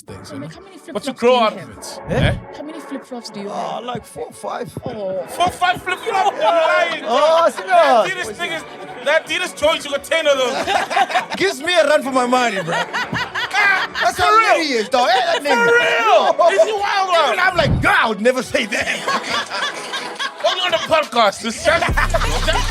days. Hey, Mac, how many But you flip-flops grow do you out have? of it. Eh? How many flip-flops do you have? Like 4 or 5. 4 or 5 flip-flops. You're lying. Oh, That serious. Adidas choice, you got 10 of them. Gives me a run for my money, bro. That's how real he is, dog. Hey, that nigga. For real. Is he wild, Even I'm like, God, I would never say that. Only on the podcast. That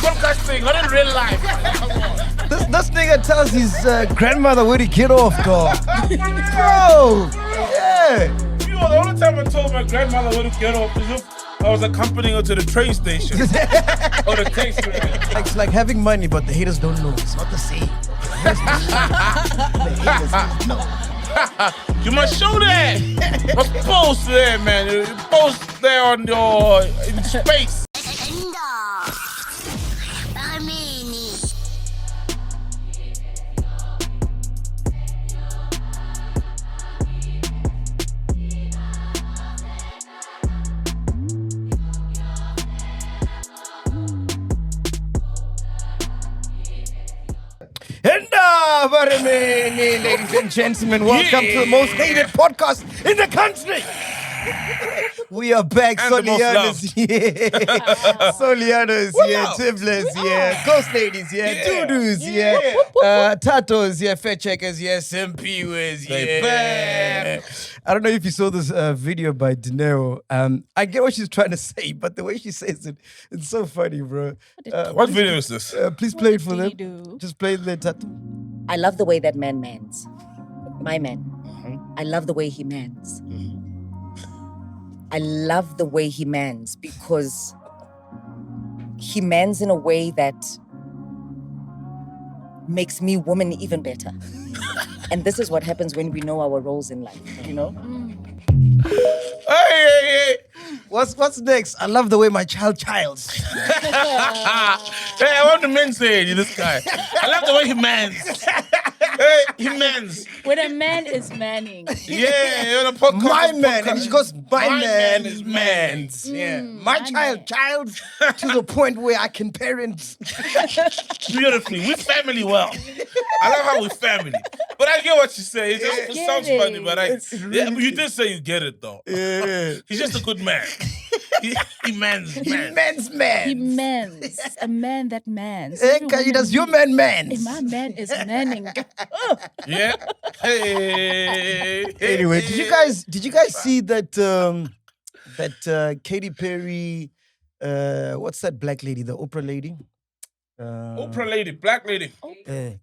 podcast thing, not in real life. Come on. This nigga tells his grandmother where to get off, dog. Bro. Yeah. You know, the only time I told my grandmother where to get off is if I was accompanying her to the train station. Or the taxi. It's like having money, but the haters don't know. It's not the same. The haters don't know. You must show that. Must post there, man. You post there on your in space. Ladies and gentlemen, welcome to the most hated podcast in the country. We are back. And the most Soliana's here. Soliana's here. Tiblers here. Ghost ladies here. Doodoo's here. Tato's here. Fair checkers here. Simpi was here. I don't know if you saw this video by Dinero. I get what she's trying to say, but the way she says it, it's so funny, bro. What video is this? Please play it for them. do? Just play it there, Tato. I love the way that man mans. My man. I love the way he mans. I love the way he mans because he mans in a way that makes me woman even better. And this is what happens when we know our roles in life, you know? Hey. What's next? I love the way my child childs. Hey, I want the men say this guy. I love the way he mans. Hey, he mans. When a man is manning. Yeah, you're on a podcast. My man, and she goes, my man man is is man's. Yeah, my my child to the point where I can parent. Beautifully. We family well. I love how we family. But I get what you say. It just sounds funny, but you did say you get it though. Yeah. He's just a good man. He mans. He man's man. He mans. A man that mans. Hey, Every does woman- your man mans? Hey, my man is manning. Yeah. Hey. Anyway, did you guys see that Katy Perry, what's that black lady, the Oprah lady? Oprah lady, black lady.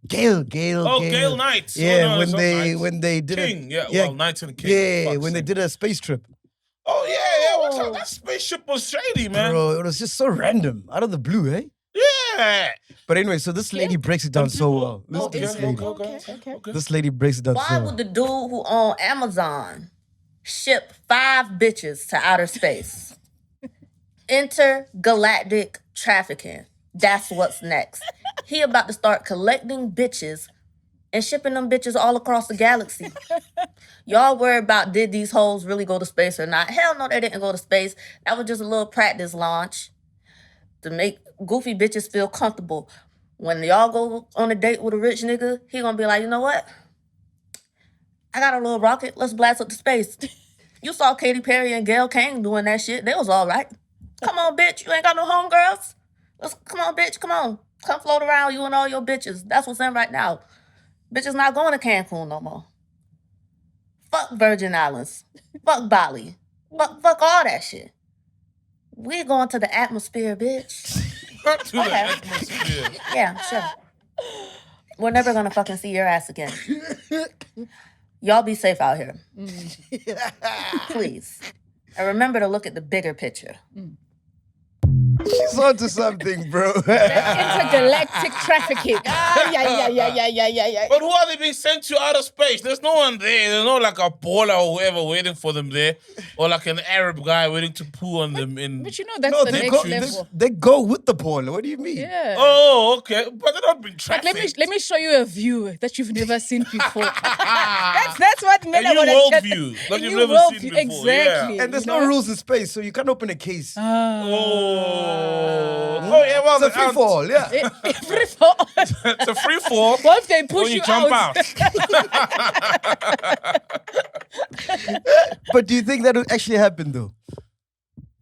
Gail. Oh, Gail Knight. Yeah, Oh, no, when they did King. it. Well, Knight and King. Yeah, Fuck's when they sake. did a space trip. Oh, yeah. What's up? That spaceship was shady, man. Bro, it was just so random, out of the blue, eh? Yeah. But anyway, so this lady breaks it down so well. Listen to this lady. Okay. This lady breaks it down Why so would well. the dude who owned Amazon ship 5 bitches to outer space? Intergalactic trafficking. That's what's next. He about to start collecting bitches and shipping them bitches all across the galaxy. Y'all worry about did these hoes really go to space or not? Hell no, they didn't go to space. That was just a little practice launch to make goofy bitches feel comfortable. When y'all go on a date with a rich nigga, he gonna be like, you know what? I got a little rocket. Let's blast up to space. You saw Katy Perry and Gayle King doing that shit. They was all right. Come on, bitch. You ain't got no homegirls? Come on, bitch. Come on. Come float around, you and all your bitches. That's what's in right now. Bitches not going to Cancun no more. Fuck Virgin Islands. Fuck Bali. Fuck all that shit. We going to the atmosphere, bitch. To the Okay. atmosphere. Yeah, sure. We're never gonna fucking see your ass again. Y'all be safe out here. Please. And remember to look at the bigger picture. She's onto something, bro. Intergalactic trafficking. Yeah. But who are they being sent to outer space? There's no one there. There's no like a baller or whoever waiting for them there. Or like an Arab guy waiting to poo on them in... But you know that's No, the they next go, level. they go with the ball. What do you mean? Yeah. Oh, okay. But they're not being Like, trafficked. let me show you a view that you've never seen before. that's what men A are new gonna worldview, chat- like a you've new never seen worldview, before, yeah. Exactly. And there's you no know? rules in space, so you can't open a case. Oh, yeah, well, It's a free fall, yeah. Free fall. It's a free fall What if they push when you you jump out? out. But do you think that would actually happen though?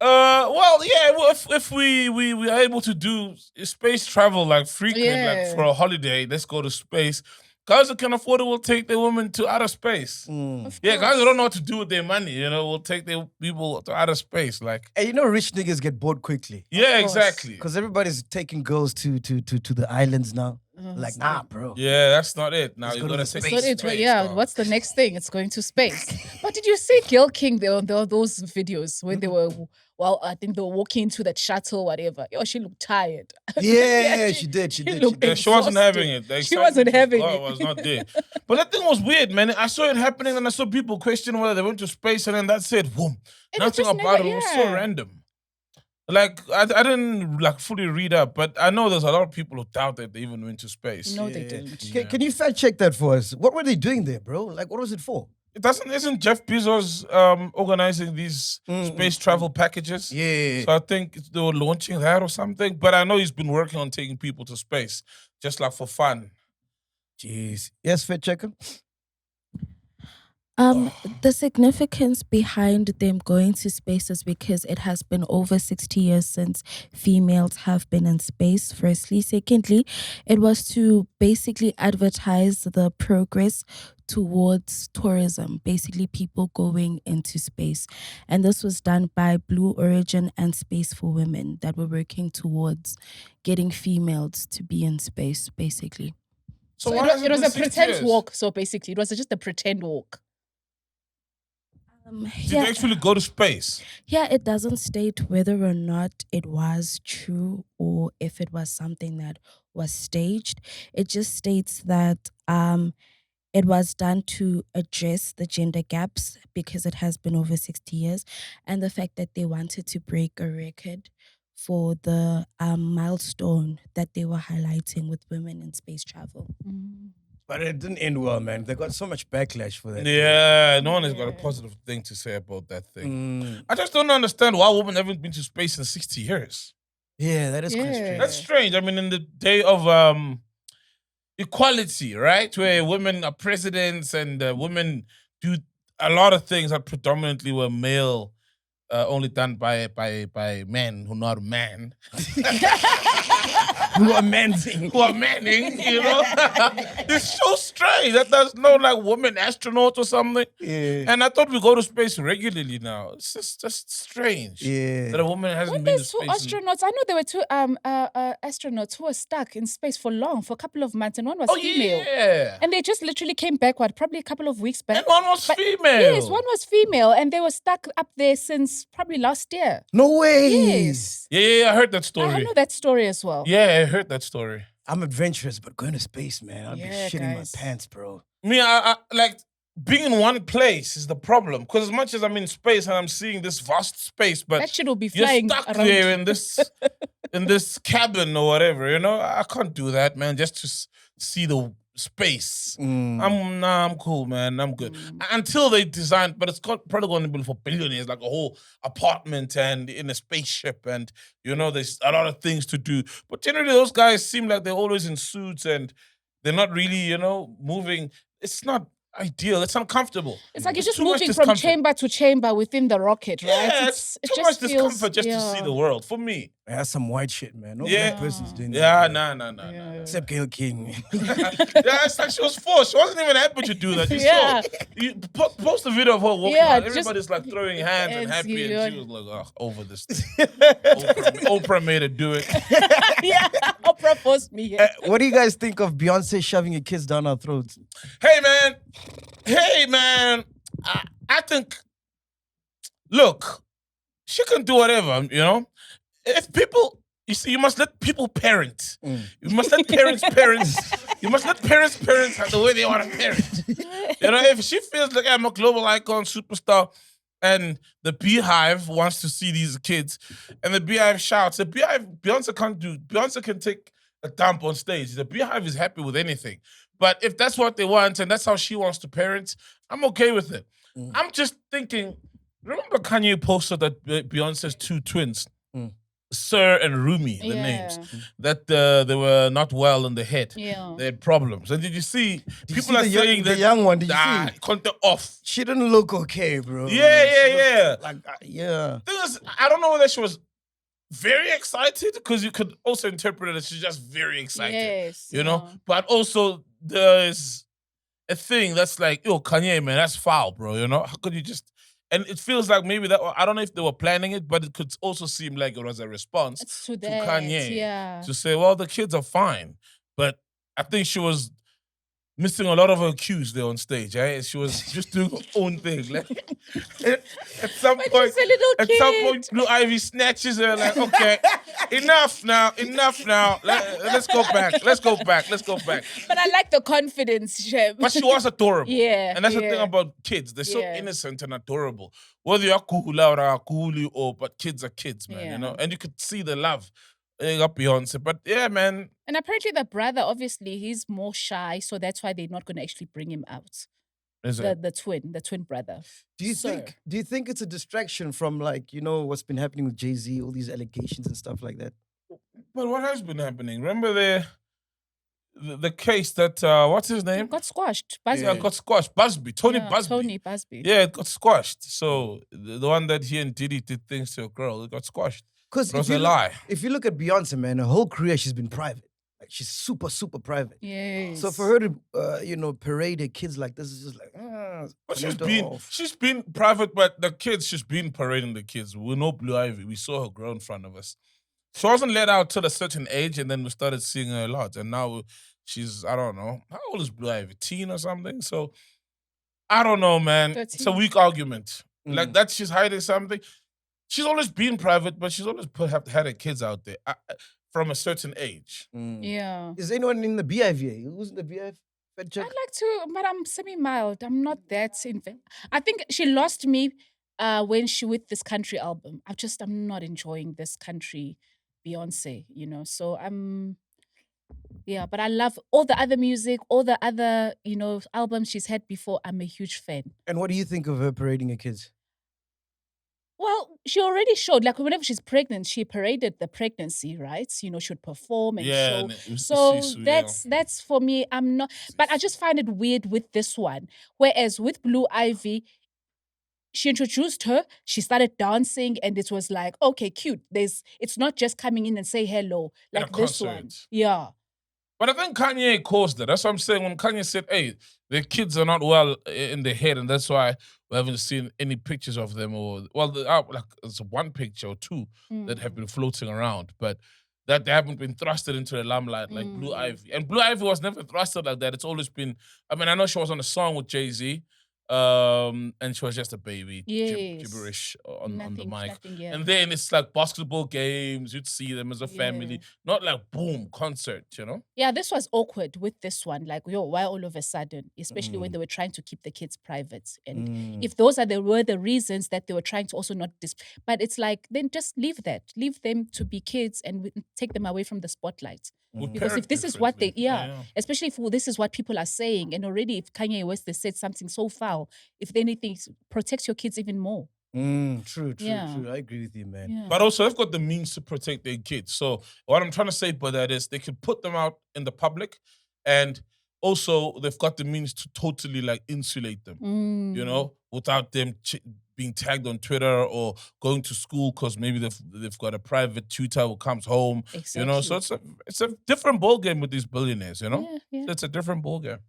Well, yeah. Well, if we are able to do space travel like frequent, like for a holiday, let's go to space. Guys who can afford it will take their women to outer space. Yeah, guys who don't know what to do with their money, will take their people to outer space. Like, and rich niggas get bored quickly. Yeah, exactly. Because everybody's taking girls to the islands now. Like, nah, bro. Yeah, that's not it. Now you're go gonna to take space. space. Yeah, what's the next thing? It's going to space. But did you see Girl King? There were those videos when they were, I think they were walking into that shuttle, whatever. She looked tired. Yeah, she did. She did. Yeah, she wasn't having it. She wasn't having it. Was not there. But that thing was weird, man. I saw it happening, and I saw people question whether they went to space, and then that's it. Boom. Nothing about it was so random. Like, I didn't fully read up, but I know there's a lot of people who doubt that they even went to space. No, they didn't. Can you fact check that for us? What were they doing there, bro? Like, what was it for? Isn't Jeff Bezos organizing these space travel packages? Yeah. So I think they were launching that or something. But I know he's been working on taking people to space, just like for fun. Jeez. Yes, fact checker? The significance behind them going to space is because it has been over 60 years since females have been in space, firstly. Secondly, it was to basically advertise the progress towards tourism, basically people going into space. And this was done by Blue Origin and Space for Women that were working towards getting females to be in space, basically. So it was a pretend walk, so basically. It was just a pretend walk. Did they actually go to space? Yeah, it doesn't state whether or not it was true or if it was something that was staged. It just states that it was done to address the gender gaps because it has been over 60 years and the fact that they wanted to break a record for the milestone that they were highlighting with women in space travel. But it didn't end well, man. They got so much backlash for that. Yeah, no one has got a positive thing to say about that thing. I just don't understand why women haven't been to space in 60 years. Yeah, that is quite strange. That's strange. I mean, in the day of equality, right? Where women are presidents and women do a lot of things that predominantly were male, only done by men who are not man. Who are manning. It's so strange that there's no women astronauts or something. Yeah. And I thought we go to space regularly now. It's just strange. Yeah. That a woman hasn't been to space. There's two astronauts. I know there were two astronauts who were stuck in space for a couple of months, and one was female. Yeah. And they just literally came back, probably a couple of weeks back. And one was female. Yes, one was female, and they were stuck up there since probably last year. No way. Yes. Yeah, I heard that story. I know that story as well. Yeah, I heard that story. I'm adventurous, but going to space, man, I'd be shitting guys. my pants, bro. Me, I like being in one place is the problem. Because as much as I'm in space and I'm seeing this vast space, but that shit will be you're flying stuck around. there in this cabin or whatever. I can't do that, man. Just to see the space. I'm cool, man. I'm good. Until they design, but it's probably going to be for billionaires, like a whole apartment and in a spaceship, and there's a lot of things to do. But generally, those guys seem like they're always in suits and they're not really, moving. It's not ideal. It's uncomfortable. It's like you're just too much moving from discomfort. chamber to chamber within the rocket, right? Yeah, it's too much discomfort just to see the world for me. That's some white shit, man. No Yeah. black person's doing Yeah, that. nah. Except Gayle King. Yeah, it's like she was forced. She wasn't even happy to do that. You saw. You post a video of her walking out. Everybody's throwing hands and happy, and she was like, over this thing. Oprah made her do it. Yeah, Oprah forced me. Yeah. What do you guys think of Beyonce shoving your kids down our throats? Hey, man. I think, look, she can do whatever, If people, you must let people parent. You must let parents parent. You must let parents parent the way they want to parent. If she feels like I'm a global icon, superstar, and the Beehive wants to see these kids, and the Beehive shouts, Beyonce can take a dump on stage. The Beehive is happy with anything. But if that's what they want and that's how she wants to parent, I'm okay with it. I'm just thinking, remember Kanye posted that Beyonce's two twins? Sir and Rumi, the names, that they were not well in the head. Yeah. They had problems. And did you see? People are saying the that young one. Did you see? Conte off. She didn't look okay, bro. Yeah. Like, yeah. Thing is, I don't know whether she was very excited, because you could also interpret it as she's just very excited. Yes. You know? But also, there's a thing that's like, yo, Kanye, man, that's foul, bro. You know? How could you just... And it feels like maybe that, I don't know if they were planning it, but it could also seem like it was a response to Kanye. Yeah. To say, well, the kids are fine. But I think she was missing a lot of her cues there on stage. Eh? She was just doing her own thing. Like, at some point, Blue Ivy snatches her like, okay, enough now. Let's go back. But I like the confidence, Shem. But she was adorable. Yeah. And that's the thing about kids. They're so innocent and adorable. Whether you're cool or but kids are kids, man. You know? And you could see the love. You got Beyonce. But yeah, man. And apparently the brother, obviously, he's more shy, so that's why they're not going to actually bring him out. The twin brother. Do you think it's a distraction from, like, you know, what's been happening with Jay-Z, all these allegations and stuff like that? But what has been happening? Remember the case that what's his name? It got squashed. Busby. Yeah, it got squashed. Busby. Tony Busby. Yeah, it got squashed. So the one that he and Diddy did things to a girl, it got squashed. Because it was a lie. If you look at Beyonce, man, her whole career she's been private. Like, she's super, super private. Yes. So for her to, parade her kids like this is just like, but she's been private, but the kids, she's been parading the kids. We know Blue Ivy. We saw her grow in front of us. She wasn't let out till a certain age, and then we started seeing her a lot. And now she's, I don't know, how old is Blue Ivy? Teen or something? So I don't know, man. 13. It's a weak argument. Like that she's hiding something. She's always been private, but she's always had her kids out there from a certain age. Yeah. Is anyone in the BIVA? Who's in the BIVA? I'd like to, but I'm semi-mild. I'm not that I think she lost me when she with this country album. I'm not enjoying this country Beyonce, you know. So but I love all the other music, all the other, albums she's had before. I'm a huge fan. And what do you think of her parading her kids? Well, she already showed, like, whenever she's pregnant, she paraded the pregnancy, right? She would perform and show. So that's for me, I'm not, but I just find it weird with this one. Whereas with Blue Ivy, she introduced her, she started dancing, and it was like, okay, cute. It's not just coming in and say hello, like this one. Yeah. But I think Kanye caused that. That's what I'm saying. When Kanye said, hey, the kids are not well in the head, and that's why we haven't seen any pictures of them. It's one picture or two that have been floating around, but that they haven't been thrusted into the limelight like Blue Ivy. And Blue Ivy was never thrusted like that. It's always been, I know she was on a song with Jay-Z, and she was just a baby, gibberish on the mic. And then it's like basketball games, you'd see them as a family, not like boom, concert, you know? Yeah, this was awkward with this one. Like, why all of a sudden? Especially when they were trying to keep the kids private. And if those were the reasons that they were trying to also not but it's like, then just leave that. Leave them to be kids and take them away from the spotlight. Because if this is what especially if this is what people are saying, and already if Kanye West has said something so foul, if anything, protects your kids even more. True. I agree with you, man. Yeah. But also, they've got the means to protect their kids. So what I'm trying to say by that is they could put them out in the public, and also they've got the means to totally like insulate them, you know, without them being tagged on Twitter or going to school because maybe they've got a private tutor who comes home, you know. So it's a different ballgame with these billionaires, you know. Yeah. It's a different ballgame.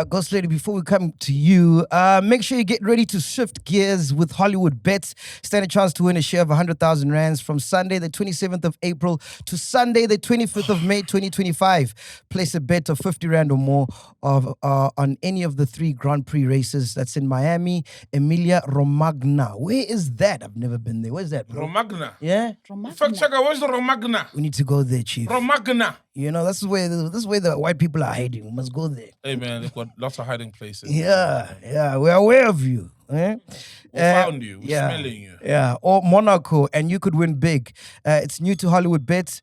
Ghost Lady, before we come to you, make sure you get ready to shift gears with Hollywood Bets. Stand a chance to win a share of 100,000 rands from Sunday, the 27th of April to Sunday, the 25th of May, 2025. Place a bet of 50 rand or more on any of the 3 Grand Prix races. That's in Miami, Emilia Romagna. Where is that? I've never been there. Where's that, bro? Romagna. Yeah? Fact checker, where's the Romagna? We need to go there, Chief. Romagna. You know, this is where the white people are hiding. We must go there. Hey, man, they've got lots of hiding places. Yeah, we're aware of you. Eh? We found you. We're yeah. smelling you. Yeah, or Monaco, and you could win big. It's new to Hollywood Bets.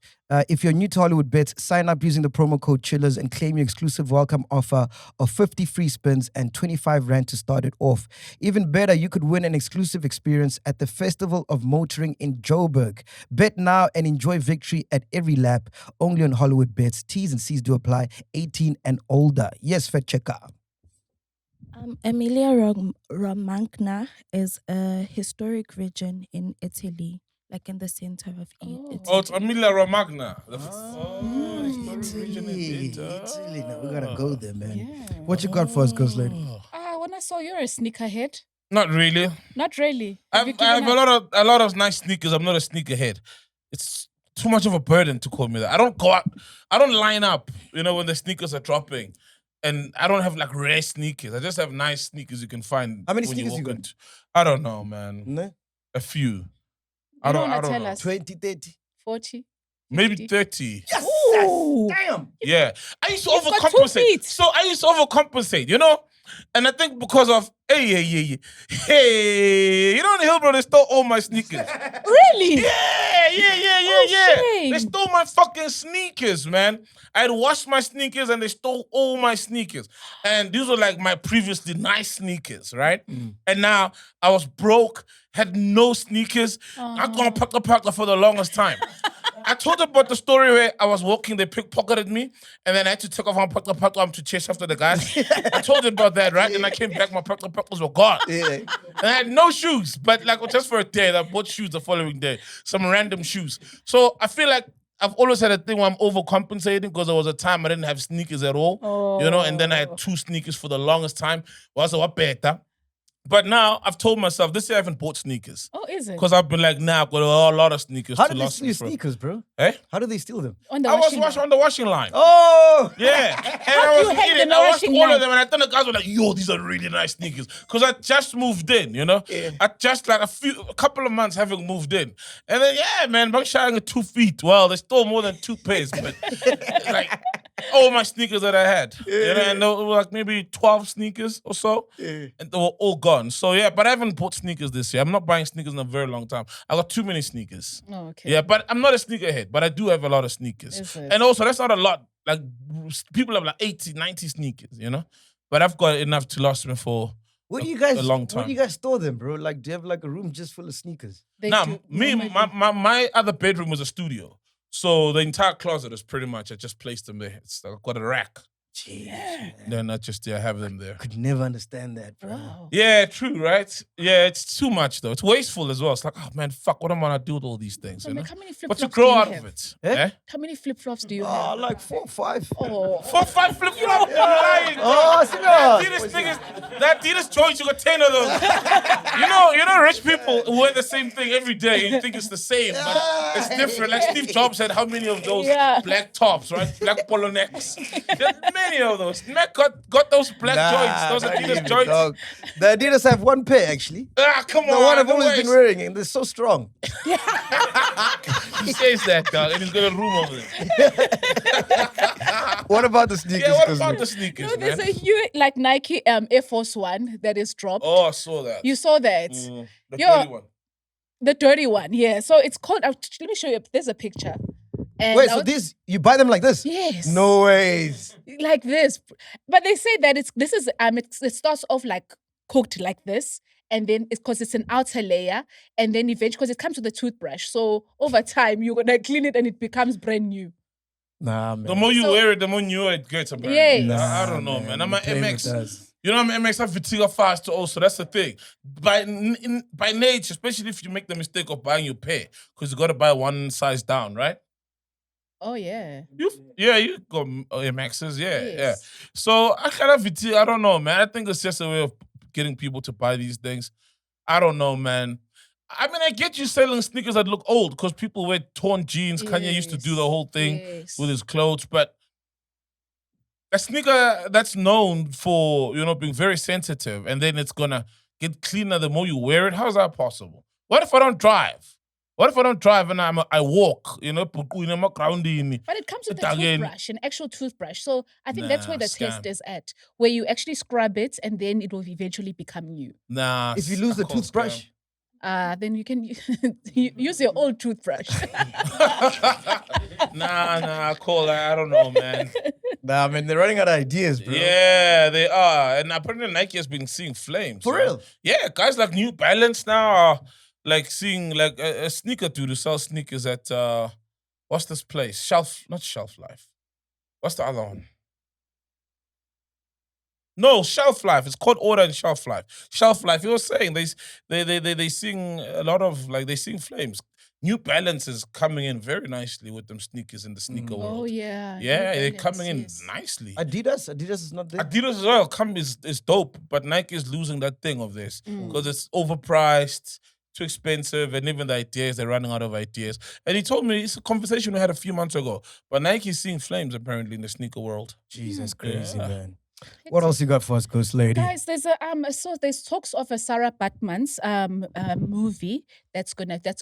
If you're new to Hollywood Bets, sign up using the promo code Chillers and claim your exclusive welcome offer of 50 free spins and 25 Rand to start it off. Even better, you could win an exclusive experience at the Festival of Motoring in Joburg. Bet now and enjoy victory at every lap, only on Hollywood Bets. T's and C's do apply, 18 and older. Yes, fact checker. Romagna is a historic region in Italy, like in the center of Italy. Oh, it's Emilia Romagna. Italy. Now we gotta go there, man. What you got for us, Ghost Lady? When I saw you're a sneakerhead. Not really. Not really. I have a lot of nice sneakers. I'm not a sneakerhead. It's too much of a burden to call me that. I don't go out. I don't line up. When the sneakers are dropping, and I don't have like rare sneakers. I just have nice sneakers you can find. How many when sneakers you got? into- I don't know, man. No? A few. I don't know. tell us. 20, 30. 40. Maybe 50. 30. Yes! Ooh. Damn! Yeah. I used to You've got 2 overcompensate. feet. So I used to overcompensate, And I think because of, hey, you know in Hillbrow, they stole all my sneakers. Really? Yeah. shame. They stole my fucking sneakers, man. I had washed my sneakers and they stole all my sneakers. And these were like my previously nice sneakers, right? And now I was broke, had no sneakers. I'm going to Pakla for the longest time. I told about the story where I was walking, they pickpocketed me, and then I had to take off my Pakla to chase after the guys. I told you about that, right? And I came back, my Paklas were gone. Yeah. And I had no shoes, but like just for a day, I bought shoes the following day, some random shoes. So I feel like I've always had a thing where I'm overcompensating because there was a time I didn't have sneakers at all, and then I had 2 sneakers for the longest time. Was a better. But now I've told myself this year I haven't bought sneakers. Oh, is it? Because I've been like, nah, I've got a lot of sneakers. How to did they last steal me your for- sneakers, bro? Eh? How did they steal them? On the I was washing line. on the washing line. Oh! Yeah. And How I do was you hang eating. the I watched washing all line? of them and I thought the guys were like, yo, these are really nice sneakers. Because I just moved in, I just like a couple of months having moved in. And then, yeah, man, I'm sharing 2 feet. Well, they stole more than 2 pairs, but like all my sneakers that I had. And there were like maybe 12 sneakers or so. And they were all gone. So yeah, but I haven't bought sneakers this year. I'm not buying sneakers in a very long time. I got too many sneakers. Oh, okay. Yeah, but I'm not a sneakerhead, but I do have a lot of sneakers. Is it? And also, that's not a lot. Like, people have like 80, 90 sneakers, But I've got enough to last me for Where do you guys? a long Where time. do you guys store them, bro? Like, do you have like a room just full of sneakers? They Now, do me, normally- my other bedroom was a studio. So the entire closet is pretty much, I just placed them there. I've got a rack. Jeez, Then I just have them there. could never understand that, bro. Wow. Yeah, true, right? Yeah, it's too much though. It's wasteful as well. It's like, oh man, fuck, what am I gonna do with all these things? So, like, how many But flip-flops you grow do you out have? of it. Eh? Eh? How many flip-flops do you Oh, have? like 4 or 5. Oh. 4 or 5 flip-flops. You're lying. Oh, That senor. Adidas joints, you got 10 of those. you know, rich people who wear the same thing every day and you think it's the same, but it's different. Like Steve Jobs had how many of those Yeah. black tops, right? Black polo necks. There's many of those. Mac got those black joints, those not Adidas even, joints. dog. The Adidas have 1 pair, actually. Come on. The one I've no always ways. been wearing, and they're so strong. He says that, dog, and he's got a room over there. What about the sneakers? Yeah, what Cosmo? about the sneakers, No, there's man? a huge, like Nike Air Force One that is dropped. Oh, I saw that. You saw that? The Yo. dirty one. The dirty one, yeah. So it's called, let me show you, there's a picture. And Wait, I so was- these, you buy them like this? Yes. No ways. Like this. But they say that it starts off like cooked like this. And then it's because it's an outer layer. And then eventually, because it comes with a toothbrush. So over time, you're going to clean it and it becomes brand new. Nah, man. The more you So- wear it, the more newer it gets. Apparently. Yes. I don't know, man. I'm you're an playing with MX. us. You know, I'm an MX. I fatigue fast also. That's the thing. By nature, especially if you make the mistake of buying your pair, because you got to buy one size down, right? Oh, yeah. You got MXs, yeah. Yes. So I kind of fatigue. I don't know, man. I think it's just a way of getting people to buy these things. I don't know, man. I mean, I get you selling sneakers that look old because people wear torn jeans. Kanye used to do the whole thing Yes. with his clothes, but a sneaker that's known for, being very sensitive and then it's gonna get cleaner the more you wear it, how's that possible? What if I don't drive? What if I don't drive and I walk? You know, grounding. But it comes with a Again. toothbrush, an actual toothbrush. So I think that's where the test Scam. is at, where you actually scrub it and then it will eventually become new. Nah. If you lose the toothbrush, Then you can use your old toothbrush. Nah, call. I don't know, man. nah, man, they're running out of ideas, bro. Yeah, they are. And apparently Nike has been seeing flames. For real? Yeah, guys like New Balance now are like seeing like a sneaker dude who sells sneakers at what's this place? Not Shelf Life. What's the other one? No, Shelf Life. It's called Order and Shelf Life. Shelf Life. He was saying they sing a lot of they sing flames. New Balance is coming in very nicely with them sneakers in the sneaker world. Oh yeah. Yeah, New they're Balance, coming in yes. nicely. Adidas is not there. Adidas as well is dope, but Nike is losing that thing of this because it's overpriced, too expensive, and even the ideas, they're running out of ideas. And he told me, it's a conversation we had a few months ago, but Nike's seeing flames apparently in the sneaker world. Jesus, crazy, Yeah. man. What else you got for us, Ghost Lady? Guys, there's there's talks of a Sarah Baartman's movie that's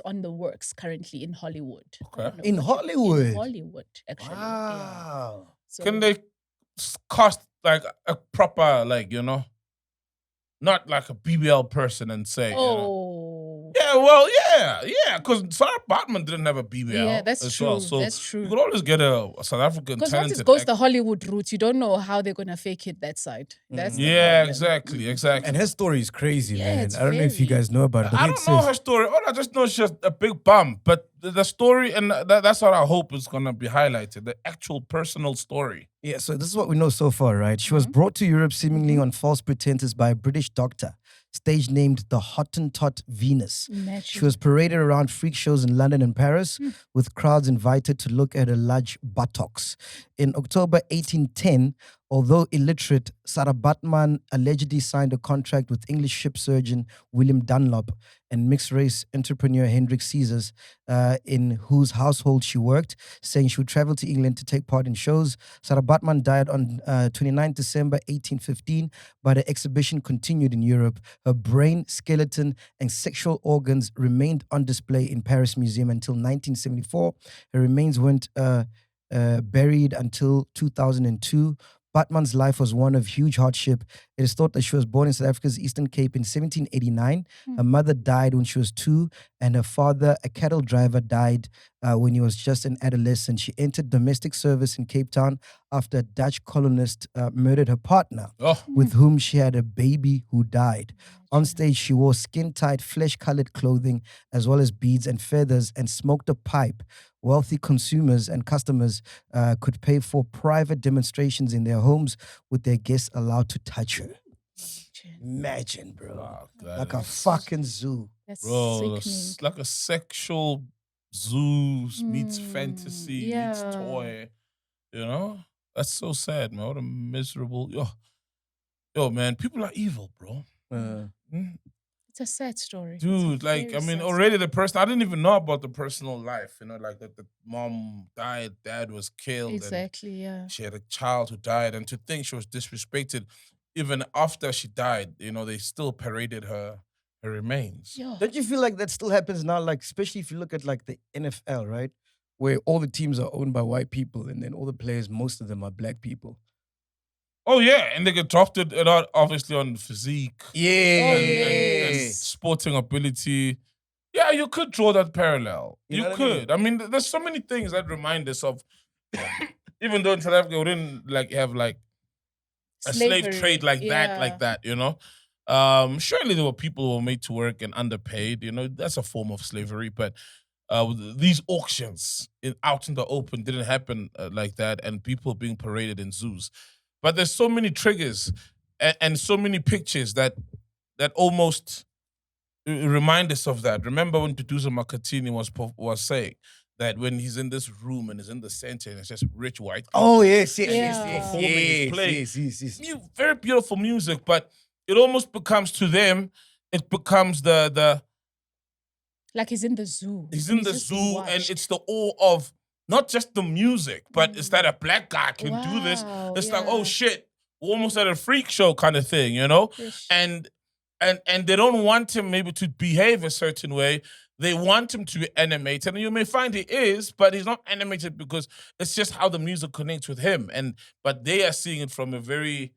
on the works currently in Hollywood. Okay. I don't know In what you- Hollywood? In Hollywood, actually. Yeah. Wow. So, Can they cast like a proper, not like a BBL person and say, Oh. yeah, well, yeah, because Sarah Baartman didn't have a BBL. Yeah, that's as true. well, so That's true. you could always get a South African Because once talented it goes actor. the Hollywood route, you don't know how they're gonna fake it that side. That's the Yeah, problem. exactly. And her story is crazy, Yeah, man. it's I don't know if you very- guys know about it, but I it don't know says- her story. All I just know is she's a big bum. But the story, and that's what I hope is going to be highlighted, the actual personal story. Yeah, so this is what we know so far, right? She was brought to Europe seemingly on false pretenses by a British doctor, stage named the Hottentot Venus. Imagine. She was paraded around freak shows in London and Paris, with crowds invited to look at her large buttocks. In October 1810, although illiterate, Sarah Baartman allegedly signed a contract with English ship surgeon William Dunlop and mixed-race entrepreneur Hendrik Caesars, in whose household she worked, saying she would travel to England to take part in shows. Sarah Baartman died on 29 December 1815, but her exhibition continued in Europe. Her brain, skeleton, and sexual organs remained on display in Paris Museum until 1974. Her remains weren't buried until 2002. Baartman's life was one of huge hardship. It is thought that she was born in South Africa's Eastern Cape in 1789. Her mother died when she was 2, and her father, a cattle driver, died when he was just an adolescent. She entered domestic service in Cape Town after a Dutch colonist murdered her partner, Oh, with whom she had a baby who died. On stage, she wore skin-tight, flesh-colored clothing, as well as beads and feathers, and smoked a pipe. Wealthy consumers and customers could pay for private demonstrations in their homes, with their guests allowed to touch her. Imagine, bro. God, Like a it's- fucking zoo. That's bro, sickening. it's like a sexual zoo meets fantasy meets yeah. toy. You know? That's so sad, man. What a miserable... Yo, man, people are evil, bro. Mm. It's a sad story. It's a Dude, like, very I mean, sad already the person, I didn't even know about the personal life, you know, like that the mom died, dad was killed, Exactly, yeah. and she had a child who died, and to think she was disrespected even after she died, you know, they still paraded her remains. Yo. Don't you feel like that still happens now? Like, especially if you look at like the NFL, right? Where all the teams are owned by white people, and then all the players, most of them are black people. Oh, yeah, and they get drafted a lot, obviously, on physique Yeah. and sporting ability. Yeah, you could draw that parallel. You You, know what I mean? could. I mean, there's so many things that remind us of, even though in South Africa we didn't like have like a slave Slavery, trade like yeah. that, you know. Surely there were people who were made to work and underpaid, you know, that's a form of slavery, but these auctions out in the open didn't happen like that, and people being paraded in zoos. But there's so many triggers and so many pictures that almost remind us of that. Remember when producer Makatini was saying that when he's in this room and is in the center and it's just rich white people. Oh, yes, yes, Yeah. yes, yes, Performing his yes, play. yes. Very beautiful music, but it almost becomes to them, it becomes the Like he's in the zoo. he's in the just zoo being and watched. it's the awe of not just the music, but it's that a black guy can do this. Wow, It's like, oh yeah. shit, almost at a freak show kind of thing, you know? Ish. And they don't want him maybe to behave a certain way. they want him to be animated, and you may find he is, but he's not animated because it's just how the music connects with him. But they are seeing it from a very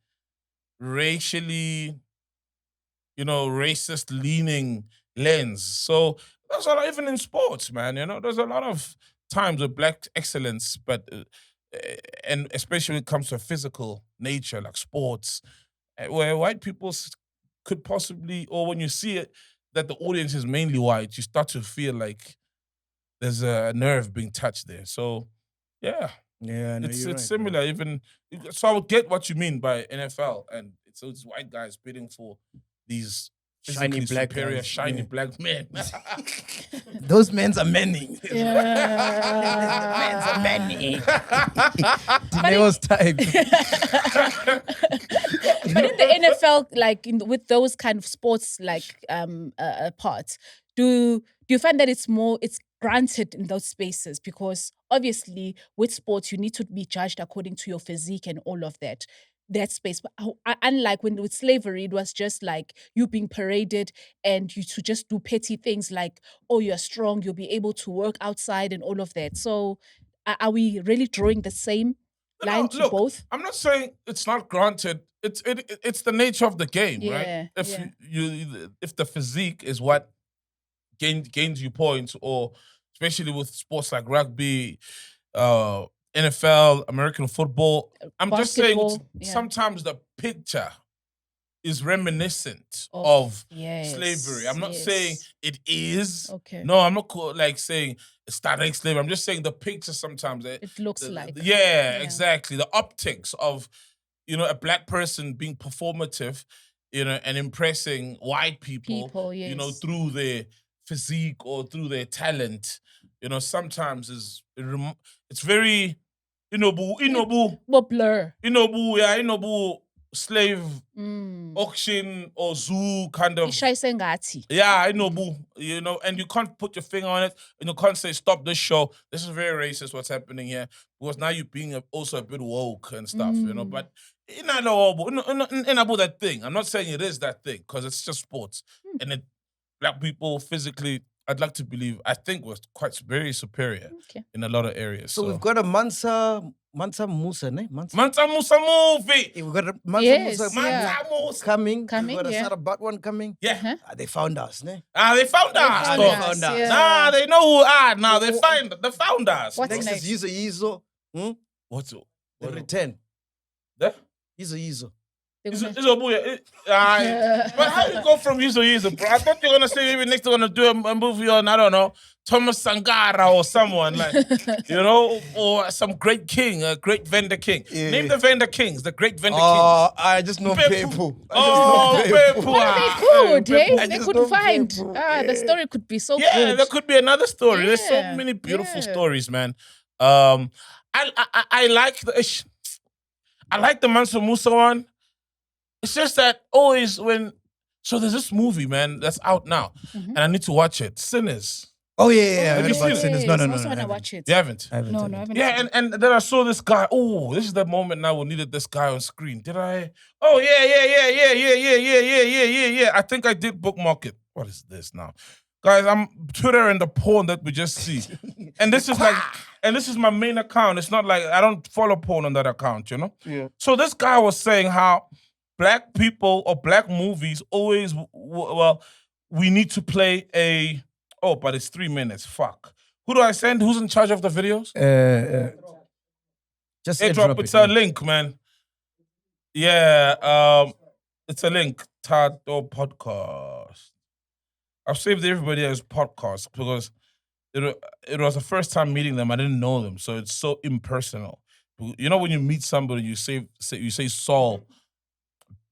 racially, racist leaning lens. So there's a lot, even in sports, man. There's a lot of times with black excellence, but and especially when it comes to a physical nature like sports, where white people could possibly, or when you see it, that the audience is mainly white, you start to feel like there's a nerve being touched there. So, yeah. Yeah, no, it's you're right, similar. Even so, I would get what you mean by NFL, and it's those white guys bidding for these Shiny physically black superior, guys, shiny yeah. black men. Those men are many. Yeah. Men's are many. Dineo's type. But in the NFL, like with those kind of sports, like parts, do you find that it's granted in those spaces? Because obviously, with sports, you need to be judged according to your physique and all of that space. But unlike with slavery, it was just like you being paraded and you to just do petty things like, oh, you're strong, you'll be able to work outside and all of that. So are we really drawing the same line to look, both? I'm not saying it's not granted. It's the nature of the game, Yeah, right? If yeah. if the physique is what gains you points, or especially with sports like rugby, NFL, American football, I'm just saying Basketball, yeah. sometimes the picture is reminiscent of Yes, slavery. I'm not yes. saying it is. Okay. No, I'm not saying it's direct slavery. I'm just saying the picture sometimes. It looks like. Yeah, exactly. The optics of, a black person being performative, and impressing white people, yes. through their physique or through their talent, sometimes it's very Inobu, blur. Inobu slave auction or zoo kind of. Yeah, Inobu, and you can't put your finger on it, and you can't say, stop this show. This is very racist what's happening here, because now you're being also a bit woke and stuff, but in that thing. I'm not saying it is that thing, because it's just sports. And black people physically, I'd like to believe, I think was very superior in a lot of areas. So we've got a Mansa Musa, ne? Mansa Musa movie. We've got a Mansa Musa yeah. coming. Coming, We've got a yeah. Sarah Baartman coming. Yeah. They found us, ne? They found us. They found us. Yeah. Nah, they know who we are now. They found us. What's Next next? is Yizo. What's The return. There? Yizo. But how you go from Yizo, bro? I thought you were gonna say maybe next you're gonna do a movie on, I don't know, Thomas Sangara or someone like, or some great king, a great vendor king. Yeah. Name the vendor kings, the great vendor kings. I just know Pepu. Pepu. Pepu. They could, I They just could don't find. Pepu. The story could be so Yeah, good. there could be another story. There's so Yeah, many beautiful yeah. stories, man. I like the Mansa Musa one. It's just that always so there's this movie, man, that's out now, and I need to watch it. Sinners. Oh, yeah. Have you seen it? Sinners. No. I also want to watch it. You haven't? I haven't. No, I haven't. Yeah, and then I saw this guy. Oh, this is the moment now we needed this guy on screen. Did I? Oh, yeah. I think I did bookmark it. What is this now? Guys, I'm Twitter and the porn that we just see. And this is my main account. It's not like I don't follow porn on that account, Yeah. So this guy was saying how black people or black movies always, we need to play but it's 3 minutes. Fuck. Who do I send? Who's in charge of the videos? Just Airdrop. airdrop It's it. a link, man. Yeah, it's a link. Tato podcast. I've saved everybody as podcast because it was the first time meeting them. I didn't know them, so it's so impersonal. You know when you meet somebody, you say Saul,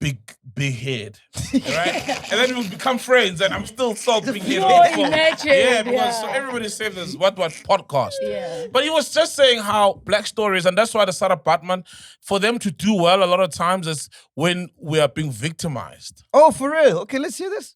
big head, right? And then we become friends, and I'm still Saul, big head. on the phone. Imagine, Yeah, because so yeah. everybody saved as what podcast. Yeah. But he was just saying how black stories, and that's why the Sarah Baartman, for them to do well a lot of times is when we are being victimized. Oh, for real? Okay, let's hear this.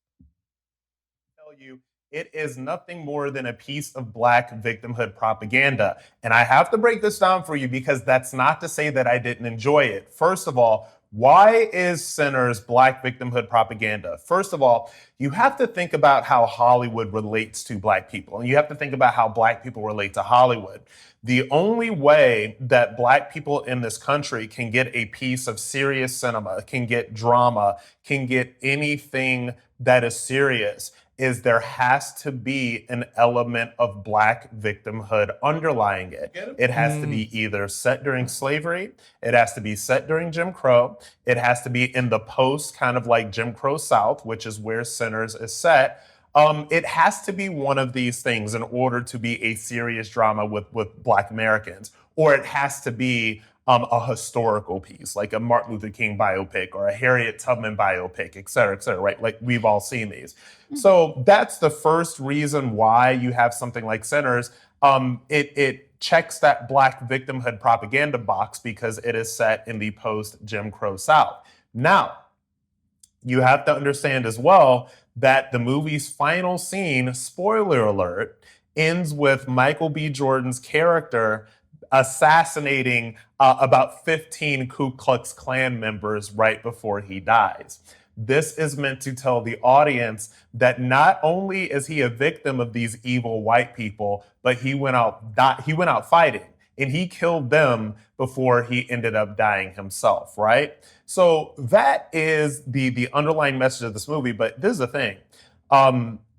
You, it is nothing more than a piece of black victimhood propaganda. And I have to break this down for you because that's not to say that I didn't enjoy it. First of all, Why is Sinners Black victimhood propaganda? First of all, you have to think about how Hollywood relates to Black people, and you have to think about how Black people relate to Hollywood. The only way that Black people in this country can get a piece of serious cinema, can get drama, can get anything that is serious, is there has to be an element of Black victimhood underlying it. It has to be either set during slavery, it has to be set during Jim Crow, it has to be in the post kind of like Jim Crow South, which is where Sinners is set. It has to be one of these things in order to be a serious drama with Black Americans, or it has to be a historical piece, like a Martin Luther King biopic or a Harriet Tubman biopic, et cetera, right? Like we've all seen these. So that's the first reason why you have something like Sinners. It checks that Black victimhood propaganda box because it is set in the post-Jim Crow South. Now, you have to understand as well that the movie's final scene, spoiler alert, ends with Michael B. Jordan's character assassinating about 15 Ku Klux Klan members right before he dies. This is meant to tell the audience that not only is he a victim of these evil white people, but he went out fighting, and he killed them before he ended up dying himself, right? So that is the underlying message of this movie. But this is the thing.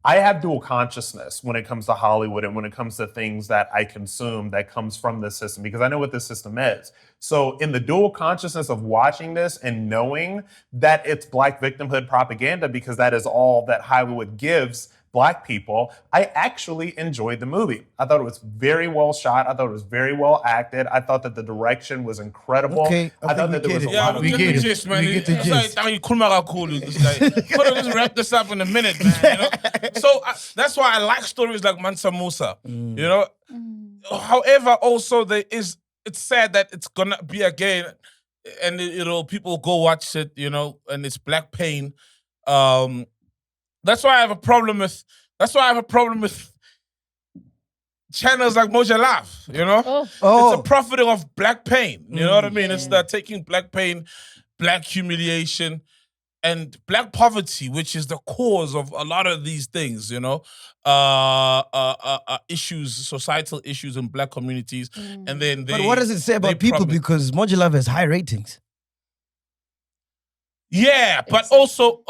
I have dual consciousness when it comes to Hollywood and when it comes to things that I consume that comes from this system, because I know what this system is. So in the dual consciousness of watching this and knowing that it's Black victimhood propaganda, because that is all that Hollywood gives Black people, I actually enjoyed the movie. I thought it was very well shot. I thought it was very well acted. I thought that the direction was incredible. Okay, I thought that there was a lot of... we get the gist, man. It's like, just wrap this up in a minute, man. You know? So that's why I like stories like Mansa Musa. You know. However, also it's sad that it's gonna be again, and people go watch it, and it's Black pain. That's why I have a problem with. That's why I have a problem with channels like Moja Laugh. It's a profiting of Black pain. You know what I mean? It's taking Black pain, Black humiliation, and Black poverty, which is the cause of a lot of these things. Issues, societal issues in Black communities, and then But what does it say about people? Because Moja Laugh has high ratings. Yeah, but also,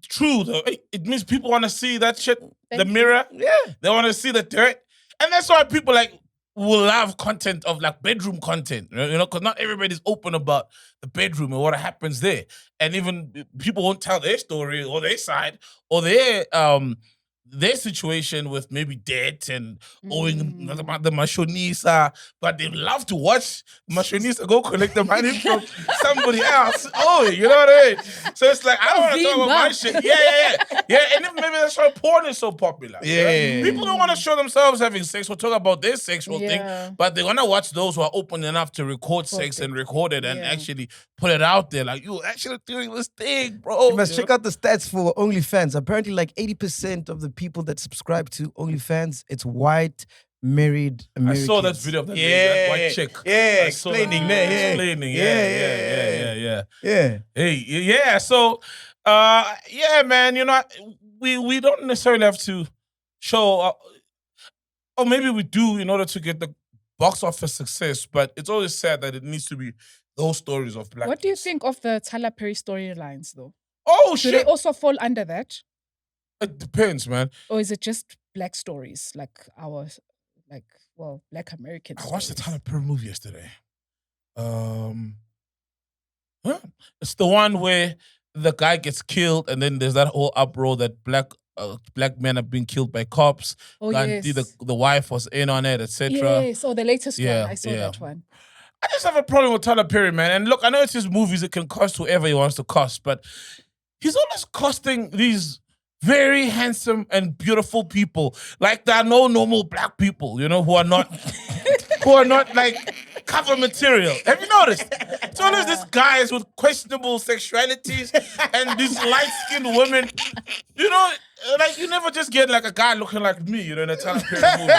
true though, it means people want to see that shit, the mirror. Yeah, they want to see the dirt, and that's why people will love content of bedroom content, because not everybody's open about the bedroom and what happens there, and even people won't tell their story or their side or their situation with maybe debt and owing the mashonisa, but they love to watch mashonisa go collect the money from somebody else. You know what I mean? So it's like, I don't want to talk about my shit. Yeah, and then maybe that's why porn is so popular. Yeah. People don't want to show themselves having sex or talk about their sexual thing, but they want to watch those who are open enough to record sex and record it and actually put it out there. Like, you actually doing this thing, bro. You must check out the stats for OnlyFans. Apparently, 80% of the people that subscribe to OnlyFans, it's white, married Americans. I saw that video of that white chick. Yeah, explaining. Yeah. So, man, we don't necessarily have to show, or maybe we do in order to get the box office success, but it's always sad that it needs to be those stories of Black. What do you think of the Tyler Perry storylines, though? Oh, shit. Do they also fall under that? It depends, man. Or is it just Black stories, Black American stories? I watched the Tyler Perry movie yesterday. It's the one where the guy gets killed and then there's that whole uproar that black men are being killed by cops. Yes. The wife was in on it, etc. Yes, the latest one. I saw that one. I just have a problem with Tyler Perry, man. And look, I know it's his movies, it can cost whoever he wants to cost, but he's always costing these very handsome and beautiful people. Like, there are no normal Black people, who are not cover material. Have you noticed? It's always these guys with questionable sexualities and these light-skinned women. You never just get a guy looking like me, in a Tyler Perry movie.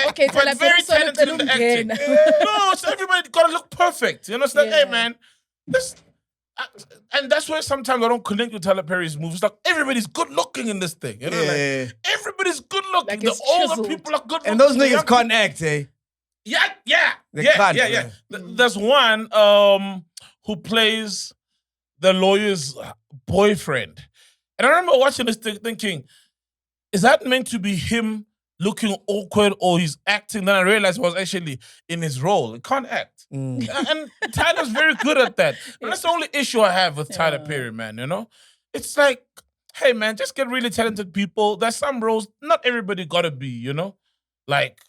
Okay, but very talented in the acting. No, so everybody gotta look perfect. Hey, man. this, and that's why sometimes I don't connect with Tyler Perry's movies. Like everybody's good looking in this thing. You know, like everybody's good looking. Like The it's older chiseled. people are good looking. And those the niggas young can't act, eh? Yeah. They can't, There's one who plays the lawyer's boyfriend. And I remember watching this thing thinking, is that meant to be him looking awkward or he's acting? Then I realized it was actually in his role. He can't act. And Tyler's very good at that. And that's the only issue I have with Tyler Perry, man, you know? It's like, hey, man, just get really talented people. There's some roles, not everybody gotta be, you know? Like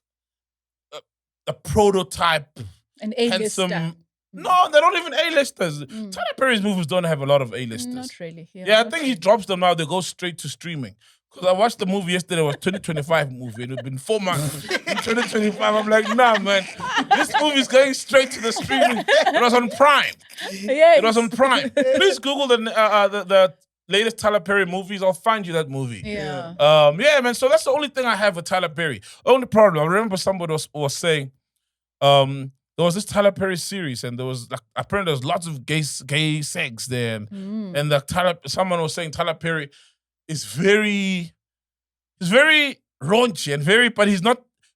a prototype, An A-lister. handsome. No, they're not even A-listers. Tyler Perry's movies don't have a lot of A-listers. Not really. Yeah, I think he drops them now. They go straight to streaming. Because I watched the movie yesterday. It was 2025 movie. It had been 4 months. In 2025, I'm like, nah, man. This movie's going straight to the streaming. It was on Prime. Yeah. It was on Prime. Please Google the latest Tyler Perry movies. I'll find you that movie. Yeah. Yeah, man. So that's the only thing I have with Tyler Perry. Only problem. I remember somebody was saying, there was this Tyler Perry series, and there was like apparently there's lots of gay sex there, and someone was saying Tyler Perry is he's very raunchy and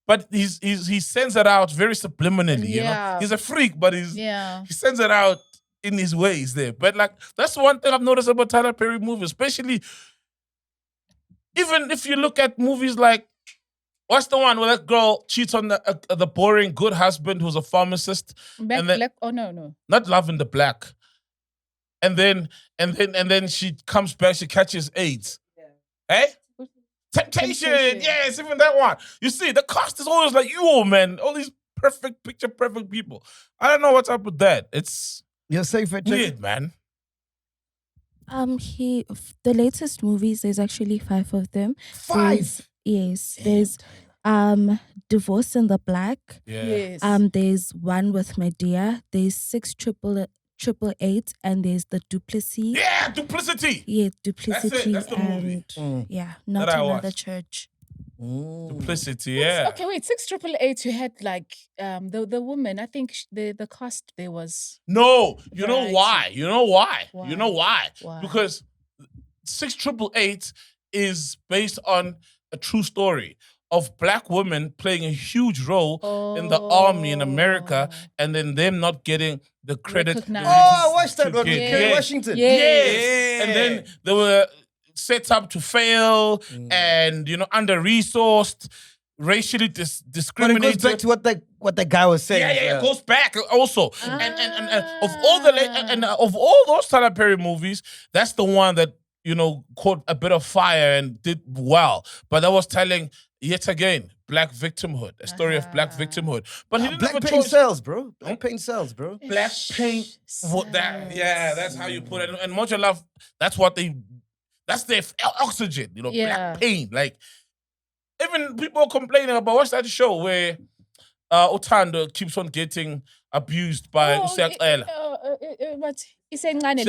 but he sends it out very subliminally. You know, he's a freak, but he sends it out in his ways there. But like that's one thing I've noticed about Tyler Perry movies, especially even if you look at movies like. What's the one where that girl cheats on the boring good husband who's a pharmacist? Black? Oh no. Not Love in the Black. And then she comes back, she catches AIDS. Eh? Temptation. Yes, even that one. You see, the cast is always like you, man. All these picture perfect people. I don't know what's up with that. It's You're safe for weird, man. The latest movies, there's actually 5 of them. 5? Yes. There's Divorce in the Black. Yeah. Yes. There's one with Medea. There's 688, and there's the Duplicity. Yeah, Duplicity. Yeah, Duplicity. That's the movie. Yeah, Not That I Another watched. Church. Duplicity, yeah. Okay, wait. 6888. You had like the woman. I think the cast there was. No, you know Variety. why? You know why? Why? You know why? Why? Because 6888 is based on a true story of black women playing a huge role in the army in America, and then them not getting the credit. Recognized. I watched that to one with get. Kerry Yes. Washington. Yes. And then they were set up to fail and, under-resourced, racially But it discriminated. goes back to what that guy was saying. Yeah, it goes back also. And of all those Tyler Perry movies, that's the one that caught a bit of fire and did well. But that was telling yet again black victimhood, a story of black victimhood. But he didn't Black have a paint choice. sells, bro. Black paint sells, bro. Black paint. That's how you put it. And Mojo Love, that's their oxygen. Black paint. Like even people are complaining about what's that show where Otando keeps on getting abused by Usiakela. What? Isencane.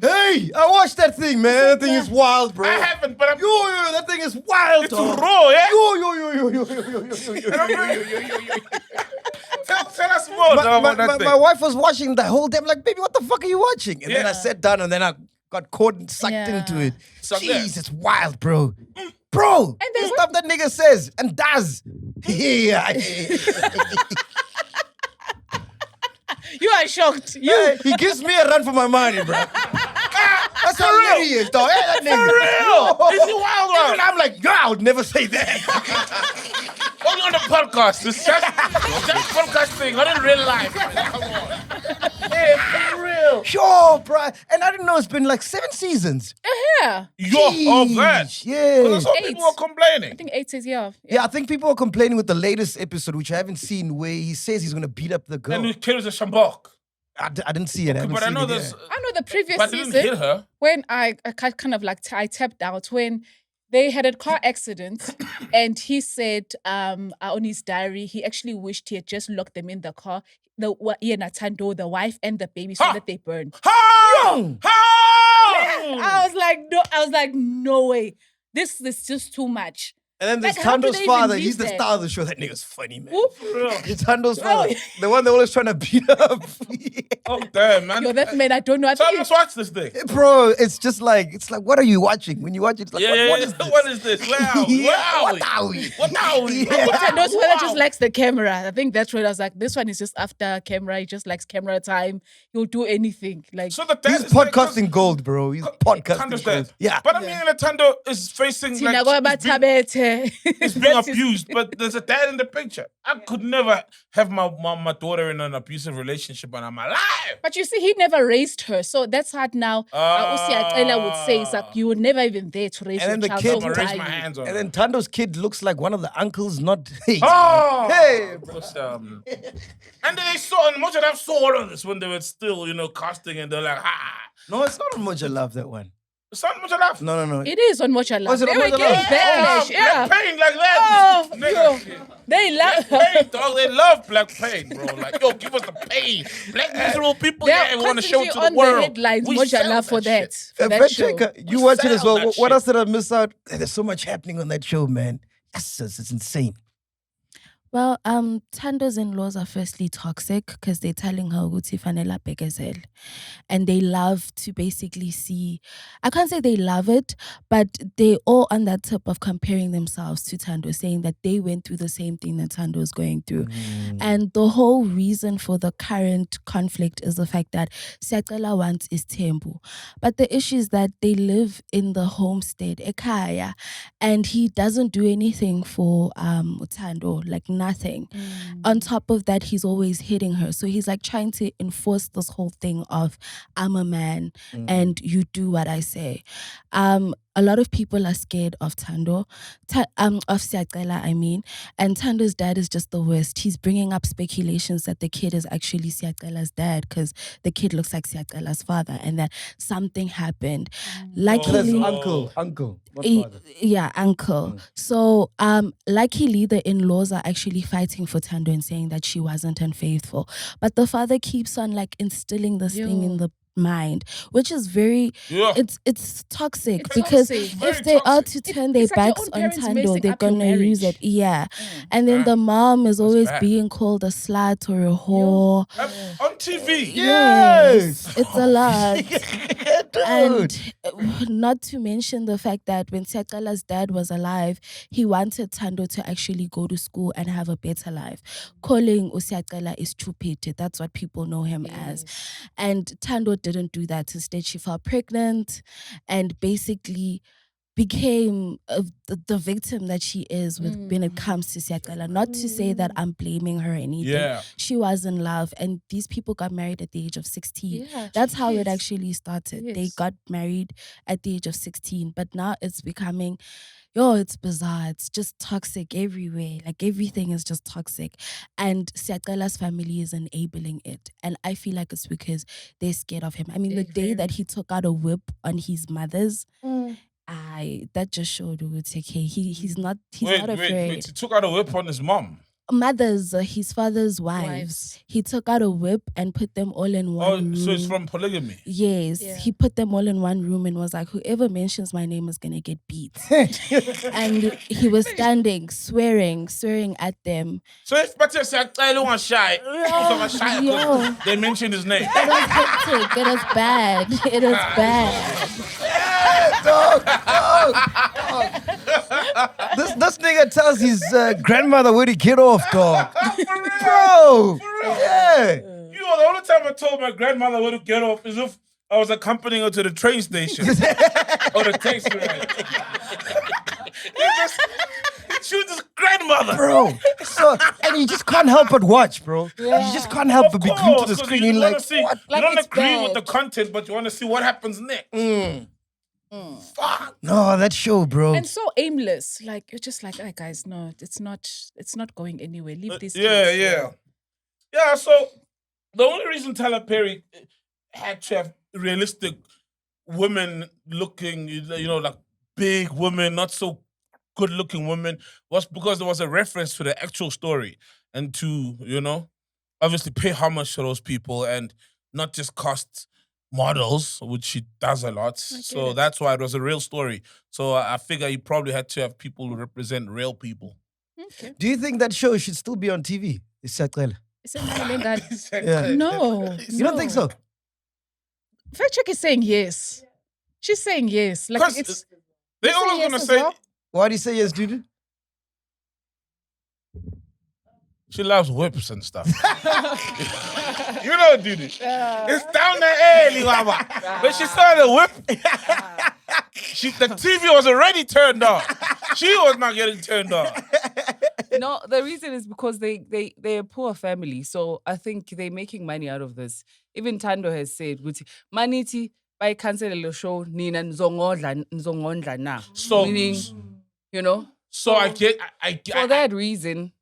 Hey, I watched that thing, man. That thing is wild, bro. I haven't, but I'm. Yo, that thing is wild, It's dog. raw, yeah. Yo. Tell us more about that thing. My wife was watching the whole day. I'm like, baby, what the fuck are you watching? And then I Yeah. sat down and then I got caught and sucked into it. Sucked in. Jeez, it's wild, bro. Bro, And the then stuff that nigga says and does. Yeah. You are shocked. He gives me a run for my money, bro. That's how real he is, dog. Hey, that nigga. For real? Is he wild, bro? Even I'm like, yo, I would never say that. Only on the podcast. It's just podcast thing, not in real life. Come on. Hey, for real. Sure, bro. And I didn't know it's been like 7 seasons. Yeah. You're of that. Jeez, yeah. Because some 8. people are complaining. I think 8 says yeah. Yeah, I think people are complaining with the latest episode, which I haven't seen, where he says he's going to beat up the girl. And he kills a shambok. I didn't see it. I haven't But I seen know it there's. yet. I know the previous But they didn't season hit her. when I kind of like I tapped out when they had a car accident and he said on his diary he actually wished he had just locked them in the car, the wife and the baby, so that they burned. How? How? I was like, no way. This is just too much. And then there's Like, how do Tando's they even father. leave He's the that? star of the show. That nigga's funny, man. Whoop. It's Tando's father. The one they're always trying to beat up. Oh damn, man. Yo, that man, I don't know. I So think let's watch this thing. Bro, it's like, what are you watching? When you watch it, it's like, what is this? What is this? Wow. Yeah, Wow. what are we? What are we? Yeah. Tando's Wow. father just likes the camera. I think that's what I was like. This one is just after camera. He just likes camera time. He'll do anything. Like, So the dad He's is like, podcasting gold, bro. He's podcasting Tando's gold. dead. Yeah. But I mean, Tando is facing Tina like Goba Tabete. he's being abused, but there's a dad in the picture. I could never have my daughter in an abusive relationship and I'm alive. But you see, he never raised her. So that's hard now. Ella would say, it's like, you were never even there to raise And then your the child. kid- so I'm gonna who raise are my you? hands on And her. then Tando's kid looks like one of the uncles, not. Hey. Oh, Hey, and then they saw, and much of them saw all of this when they were still, casting, and they're like, No, it's not on Moja Love, that one. it's not much enough. No. It is on Watch Your Love. Was it They on were Watch Your getting Love? backlash. Yeah. Black pain like that. Oh, Nigga. yo. They love Black pain, dog. They love black pain, bro. Like, yo, give us the pain. Black miserable people, They're yeah, we want to show it to constantly the on world. the headlines. We Watch Your sell Love for that. shit. For that Fact show. checker, you We watch it as sell well. that What shit. else did I miss out? There's so much happening on that show, man. Yes, it's insane. Well, Tando's in-laws are firstly toxic because they're telling her ukuthi fanele abekezele. And they love to basically see, I can't say they love it, but they all on that tip of comparing themselves to Tando, saying that they went through the same thing that Tando is going through. And the whole reason for the current conflict is the fact that Siyacela wants is Tembu. But the issue is that they live in the homestead, Ekaya, and he doesn't do anything for Tando, like nothing. On top of that, he's always hitting her. So he's like trying to enforce this whole thing of I'm a man and you do what I say. A lot of people are scared of Tando, of Siyacela, I mean. And Tando's dad is just the worst. He's bringing up speculations that the kid is actually Siyacela's dad because the kid looks like Siyacela's father and that something happened. Luckily, Uncle. Not father. yeah, uncle. So, luckily, the in-laws are actually fighting for Tando and saying that she wasn't unfaithful. But the father keeps on like instilling this thing in the mind, which is very, it's toxic because toxic. if they are to turn their it's like your backs own on parents Tando, messing they're up your gonna use it. marriage. Yeah. And then the mom is always bad. being called a slut or a whore. On TV. Yes, it's a lot. Dude. And not to mention the fact that when Siyacela's dad was alive, he wanted Tando to actually go to school and have a better life. Calling Siyacela is stupid. That's what people know him as. And Tando didn't do that. Instead, she fell pregnant and basically became the victim that she is when it comes to Siyacela. Not to say that I'm blaming her or anything. Yeah. She was in love and these people got married at the age of 16. Yeah, That's how yes. it actually started. They Yes. got married at the age of 16, but now it's becoming, it's bizarre. It's just toxic everywhere. Like everything is just toxic. And Siyacela's family is enabling it. And I feel like it's because they're scared of him. I mean, the day that he took out a whip on his mother's, that just showed okay, he's not afraid. Wait. He took out a whip on his mom. Mothers, his father's wives. Wives. He took out a whip and put them all in one room. So it's from polygamy. Yes, Yeah. he put them all in one room and was like, whoever mentions my name is gonna get beat. And he was standing, swearing at them. So if Patrick said, I don't want shy. Yo. They mentioned his name. It was hectic. It was bad. It was bad. This nigga tells his grandmother where to get off, dog. Bro. Yeah. You know, the only time I told my grandmother where to get off is if I was accompanying her to the train station or the taxi ride. She was his grandmother. Bro. So, and you just can't help but watch, bro. You just can't help but be glued to the 'cause screen. you You're wanna like, see, what? you don't it's agree with the bad. content, but you want to see what happens next. Fuck. No, that show, bro. And so aimless. Like, you're just like, hey guys, no, it's not going anywhere. Leave this. Yeah, so the only reason Tyler Perry had to have realistic women looking, like big women, not so good looking women, was because there was a reference to the actual story and to, obviously pay homage to those people and not just cast models, which she does a lot. So that's why it was a real story. So I figure you probably had to have people who represent real people. Okay. Do you think that show should still be on TV? Isencane. Yeah. No. You don't think so? Fact check is saying yes. She's saying yes. Like it's they're you say always yes gonna as say well? Why do you say yes, dude? she loves whips and stuff. You know, dude. It's down the alley, mama. When she saw the whip, the TV was already turned on. She was not getting turned on. No, the reason is because they're a poor family. So I think they're making money out of this. Even Tando has said, Maniti, by cancel the show, Nina nzongondla na. So, meaning, you know. So I get for that reason.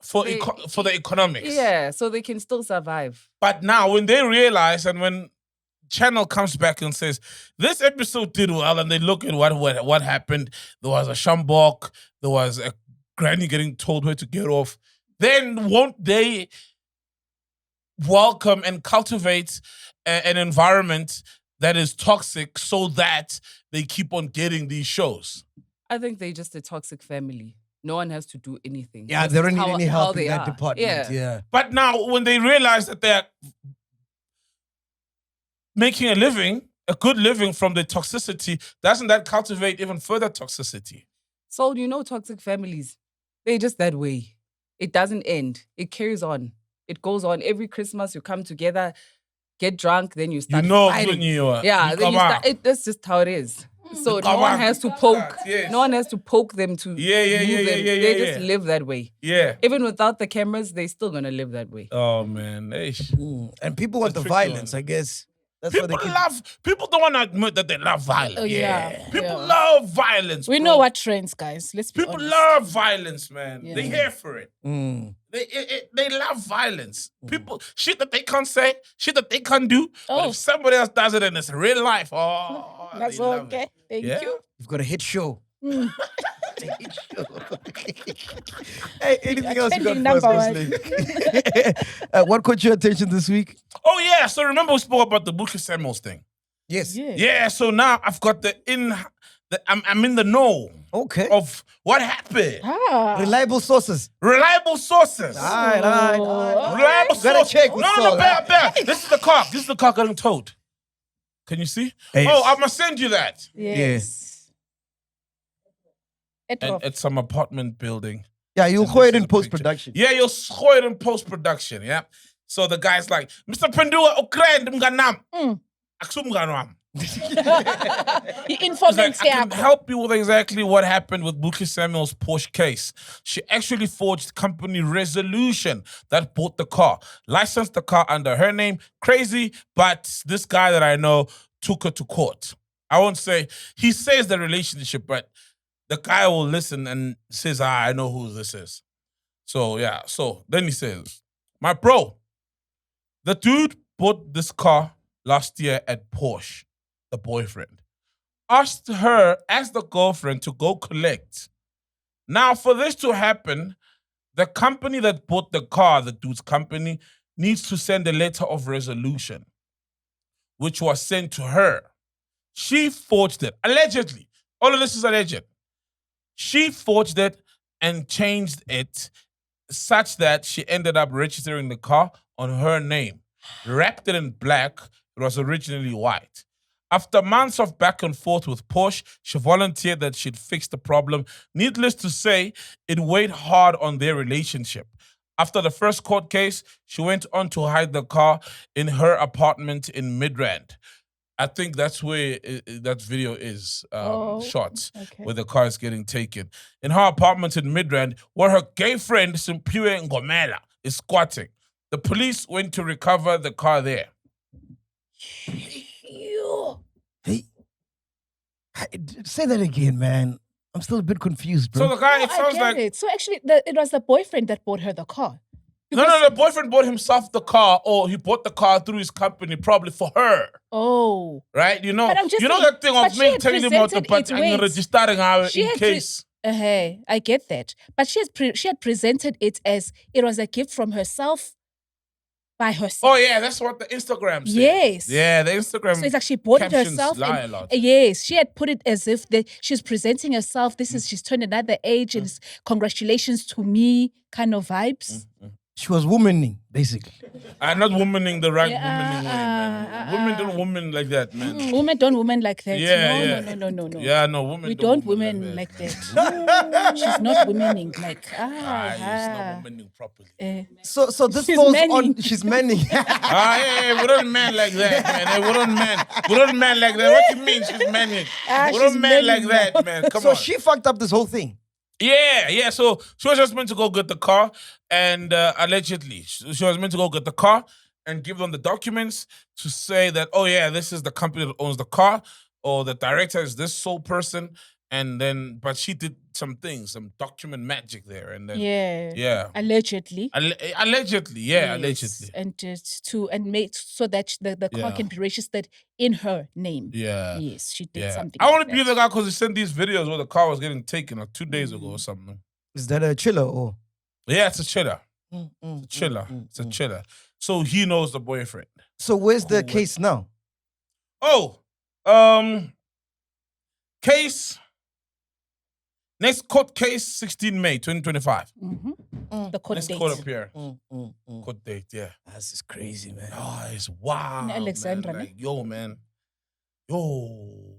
For the economics. Yeah, so they can still survive. But now when they realize and when channel comes back and says, this episode did well, and they look at what happened, there was a shambok, there was a granny getting told where to get off, then won't they welcome and cultivate an environment that is toxic so that they keep on getting these shows? I think they're just a toxic family. No one has to do anything. Yeah, they don't need any help in that department. Yeah. But now when they realize that they're making a good living from the toxicity, doesn't that cultivate even further toxicity? So, you know, toxic families, they're just that way. It doesn't end. It carries on. It goes on. Every Christmas you come together, get drunk, then you start fighting. Yeah, then you start. That's just how it is. So no one has to poke. No one has to poke them to move them. They just live that way. Yeah. Even without the cameras, they're still gonna live that way. Oh man, and people want the violence, I guess. That's people people don't want to admit that they love violence. Oh, yeah. People love violence. We know what trends, guys. Let's be People honest. love violence, man. Yeah. They're here for it. They love violence. People, shit that they can't say, shit that they can't do. But if somebody else does it and it's real life, that's they love okay. it. Thank you. You've got a hit show. Hey, anything else you got for us, Ghostly? What caught your attention this week? Oh yeah, so remember we spoke about the Bukky Samuels thing? Yes. Yeah, so now I've got I'm in the know. Okay. Of what happened. Reliable sources. Reliable sources. All right. Reliable sources. Gotta check. No, bear. This is the car. This is the car getting towed. Can you see? Yes. Oh, I'm gonna send you that. Yes. And it's some apartment building. Yeah, you'll go it in post-production. Yeah, you'll score it in post-production, yeah. So the guy's like, Mr. Pendua, Ukraine, mganam. Aksum mganam. I can help you with exactly what happened with Bukky Samuel's Porsche case. She actually forged company resolution that bought the car, licensed the car under her name. Crazy, but this guy that I know took her to court. I won't say, he says the relationship, but the guy will listen and says, I know who this is. So, yeah. So, then he says, my bro, the dude bought this car last year at Porsche, the boyfriend. Asked her, as the girlfriend, to go collect. Now, for this to happen, the company that bought the car, the dude's company, needs to send a letter of resolution, which was sent to her. She forged it, allegedly. All of this is alleged. She forged it and changed it such that she ended up registering the car on her name. Wrapped it in black, it was originally white. After months of back and forth with Porsche, she volunteered that she'd fix the problem. Needless to say, it weighed hard on their relationship. After the first court case, she went on to hide the car in her apartment in Midrand. I think that's where that video is shot, where the car is getting taken. In her apartment in Midrand, where her gay friend, Simpiwe Ngomela, is squatting. The police went to recover the car there. Hey, say that again, man. I'm still a bit confused, bro. So the guy, it sounds like... it. So actually, it was the boyfriend that bought her the car. No, the boyfriend bought himself the car, or he bought the car through his company, probably for her. Oh. Right? You know, But I'm just saying, that thing but of she me had telling him about the presented but I'm it, registering her She in had case. I get that. But she had presented it as it was a gift from herself. by herself. Oh yeah, that's what the Instagram said. Yes. Yeah, the Instagram. So it's like she bought it captions herself. lie And, a lot. yes, she had put it as if she's presenting herself. She's turned another age and it's congratulations to me kind of vibes. She was womaning, basically. Not womaning the right womaning way, man. Women don't woman like that, man. Women don't woman like that. Yeah, No. Yeah, no, women We don't don't women like that. She's not womaning like She's not womaning properly. So this She's falls manning. on. She's manning. We don't man like that, man. We don't man like that. What you mean she's manning? We don't she's man like manning that, man. Come So on. she fucked up this whole thing. Yeah. So she was just meant to go get the car, and allegedly, she was meant to go get the car and give them the documents to say that, oh yeah, this is the company that owns the car, or the director is this sole person, and then, but she did some things, some document magic there, and then yeah, allegedly. Allegedly. And made so that the car can be registered in her name. Yeah. Yes, she did something. I like want to that. believe the guy because he sent these videos where the car was getting taken like 2 days ago or something. Is that a chiller or? Yeah, it's a chiller. It's a chiller. It's a chiller. So he knows the boyfriend. So where's the case now? Oh, case. Next court case, 16 May 2025. The court Next date. court appear. Court date, yeah. That's just crazy, man. Oh, it's wild. In Alexandra, man. Like, yo, man. Yo.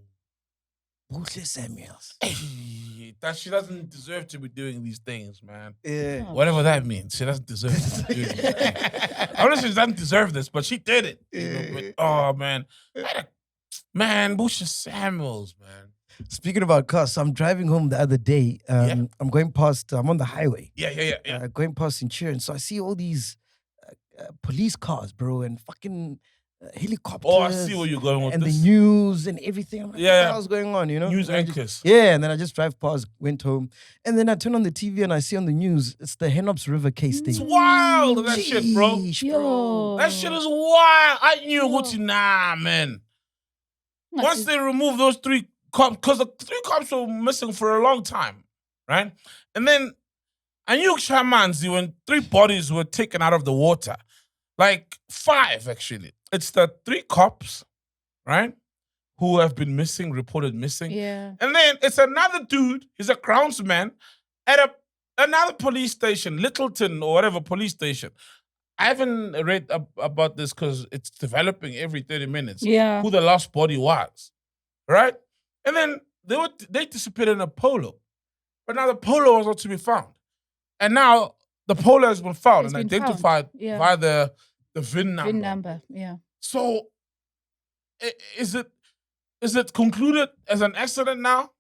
Buhle Samuels. Hey, that she doesn't deserve to be doing these things, man. Yeah. Whatever that means. She doesn't deserve to be doing these things. Honestly, she doesn't deserve this, but she did it. You know, but, oh, man. Man, Buhle Samuels, man. Speaking about cars, so I'm driving home the other day. I'm going past, I'm on the highway. Yeah. Going past Insurance. So I see all these police cars, bro, and fucking helicopters. Oh, I see where you're going with and this. And the news and everything. I'm like, what the hell's going on, you know? News and anchors. And then I just drive past, went home. And then I turn on the TV and I see on the news, it's the Hennops River case thing. It's wild, that shit, bro. Yo. That shit is wild. I knew what nah, man. Once they remove those 3 cops, because the 3 cops were missing for a long time, right? And then I knew Shamanzi when 3 bodies were taken out of the water. Like 5, actually. It's the 3 cops, right? Who have been missing, reported missing. Yeah. And then it's another dude, he's a groundsman, at another police station, Littleton or whatever police station. I haven't read about this because it's developing every 30 minutes. Yeah. Who the lost body was, right? And then they disappeared in a polo. But now the polo was not to be found. And now the polo has been found and identified by the VIN number. VIN number, yeah. So is it concluded as an accident now?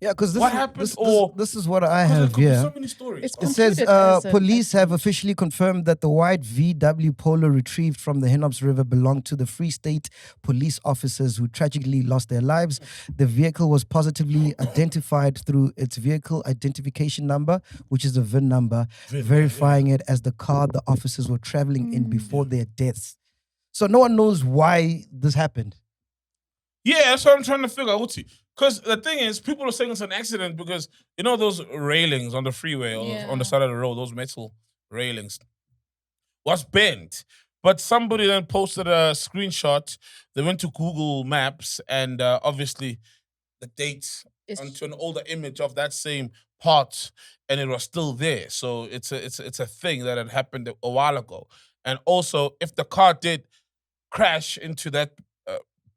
Yeah, because what happened? This is what I have here. So many stories. It says police have officially confirmed that the white VW Polo retrieved from the Hennops River belonged to the Free State police officers who tragically lost their lives. The vehicle was positively identified through its vehicle identification number, which is the VIN number, verifying it as the car the officers were traveling in before their deaths. So no one knows why this happened. Yeah, that's what I'm trying to figure out. Because the thing is, people are saying it's an accident because, you know, those railings on the freeway or on the side of the road, those metal railings, was bent. But somebody then posted a screenshot. They went to Google Maps and obviously the date onto an older image of that same part, and it was still there. So it's a thing that had happened a while ago. And also, if the car did crash into that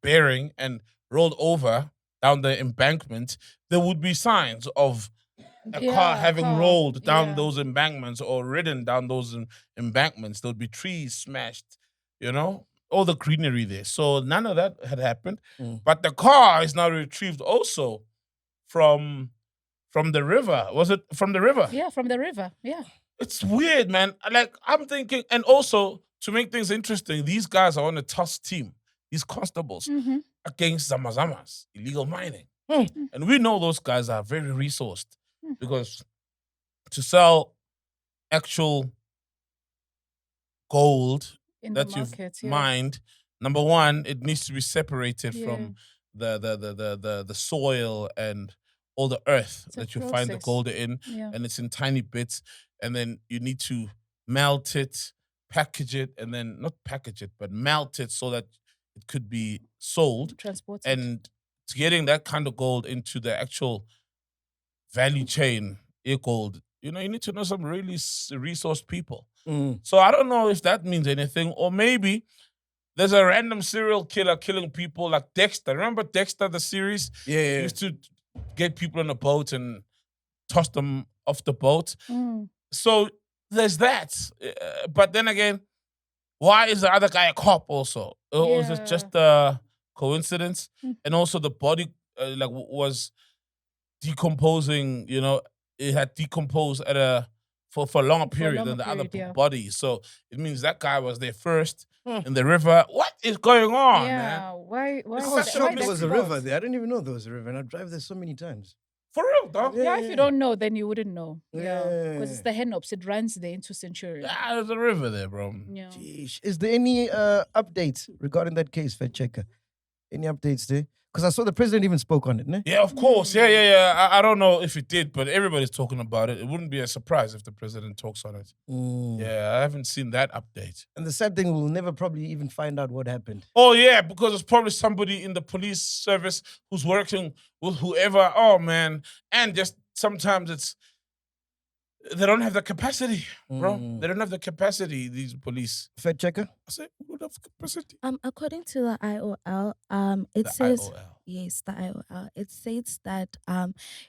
bearing and rolled over down the embankment, there would be signs of a car having rolled down those embankments or ridden down those embankments. There would be trees smashed, you know, all the greenery there. So none of that had happened. But the car is now retrieved also from the river. Was it from the river? Yeah, from the river. Yeah. It's weird, man. Like, I'm thinking, and also to make things interesting, these guys are on a TUS team, these constables, against Zamazamas, illegal mining. And we know those guys are very resourced because to sell actual gold in that the market, you've mined, number one, it needs to be separated from the soil and all the earth that you find the gold in, and it's in tiny bits, and then you need to melt it, package it, and then not package it, but melt it so that it could be sold. Transported. And getting that kind of gold into the actual value chain, gold, you need to know some really resourced people. So I don't know if that means anything, or maybe there's a random serial killer killing people like Dexter. Remember Dexter, the series? Yeah. He used to get people on a boat and toss them off the boat. So there's that. But then again, why is the other guy a cop also? Or was it just a coincidence? And also the body was decomposing, it had decomposed for a longer period than the other body. So it means that guy was there first in the river. What is going on, man? Why I was shocked there was a river there. I didn't even know there was a river, and I drive there so many times. For real, dog? Yeah, if you don't know, then you wouldn't know. Yeah. Because it's the Hennops. It runs there into Centurion. Yeah, there's a river there, bro. Yeah. Jeez. Is there any updates regarding that case, Fact Checker? Any updates there? Because I saw the president even spoke on it, ne? Yeah, of course. Yeah. I don't know if it did, but everybody's talking about it. It wouldn't be a surprise if the president talks on it. Yeah, I haven't seen that update. And the sad thing, we'll never probably even find out what happened. Oh, yeah, because it's probably somebody in the police service who's working with whoever. Oh, man. And just sometimes they don't have the capacity, bro. They don't have the capacity, these police. Fact Checker? I say, we don't have capacity. According to the IOL, it says yes, the IOL. It states that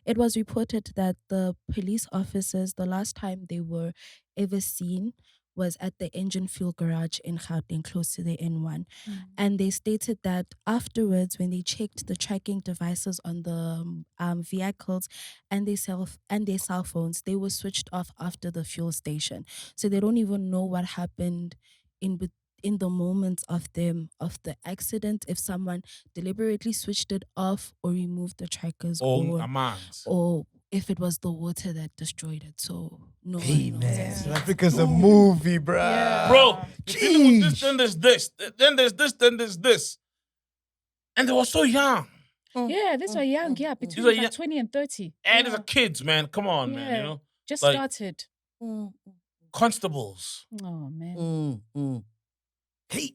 it was reported that the police officers, the last time they were ever seen was at the engine fuel garage in Gauteng, close to the N1. And they stated that afterwards, when they checked the tracking devices on the vehicles and their cell phones, they were switched off after the fuel station. So they don't even know what happened in the moments of the accident, if someone deliberately switched it off or removed the trackers, or if it was the water that destroyed it. So no. Hey man, South Africa's a movie, bro. Yeah. Bro, this, then there's this, then there's this, then there's this. And they were so young. Yeah, these were young, between 20 and 30. And these are kids, man. Come on, man, Just like, started. Constables. Oh, man. Hey,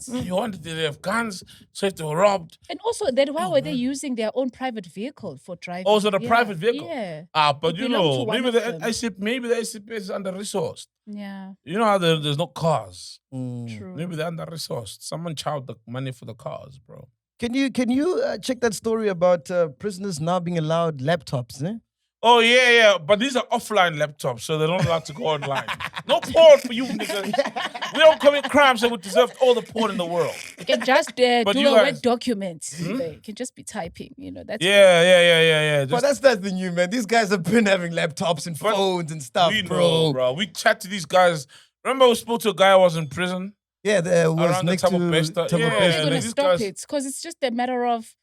You wanted to have guns, so if they were robbed. And also, then why were they using their own private vehicle for driving? Oh, so the private vehicle? Yeah. But It belonged to one maybe of them. maybe the ICP is under-resourced. Yeah. You know how there's no cars. True. Maybe they're under-resourced. Someone charged the money for the cars, bro. Can you check that story about prisoners now being allowed laptops, eh? Oh, yeah. But these are offline laptops, so they're not allowed to go online. No porn for you, nigga. We don't commit crimes, so we deserve all the porn in the world. You can just do a Word document. You can just be typing, That's Yeah. But that's nothing new, man. These guys have been having laptops and phones and stuff, we bro. know, bro. We chat to these guys. Remember we spoke to a guy who was in prison? Yeah, there was around next the to Besta. Thabo Yeah, Besta. They're going to these stop guys- it because it's just a matter of,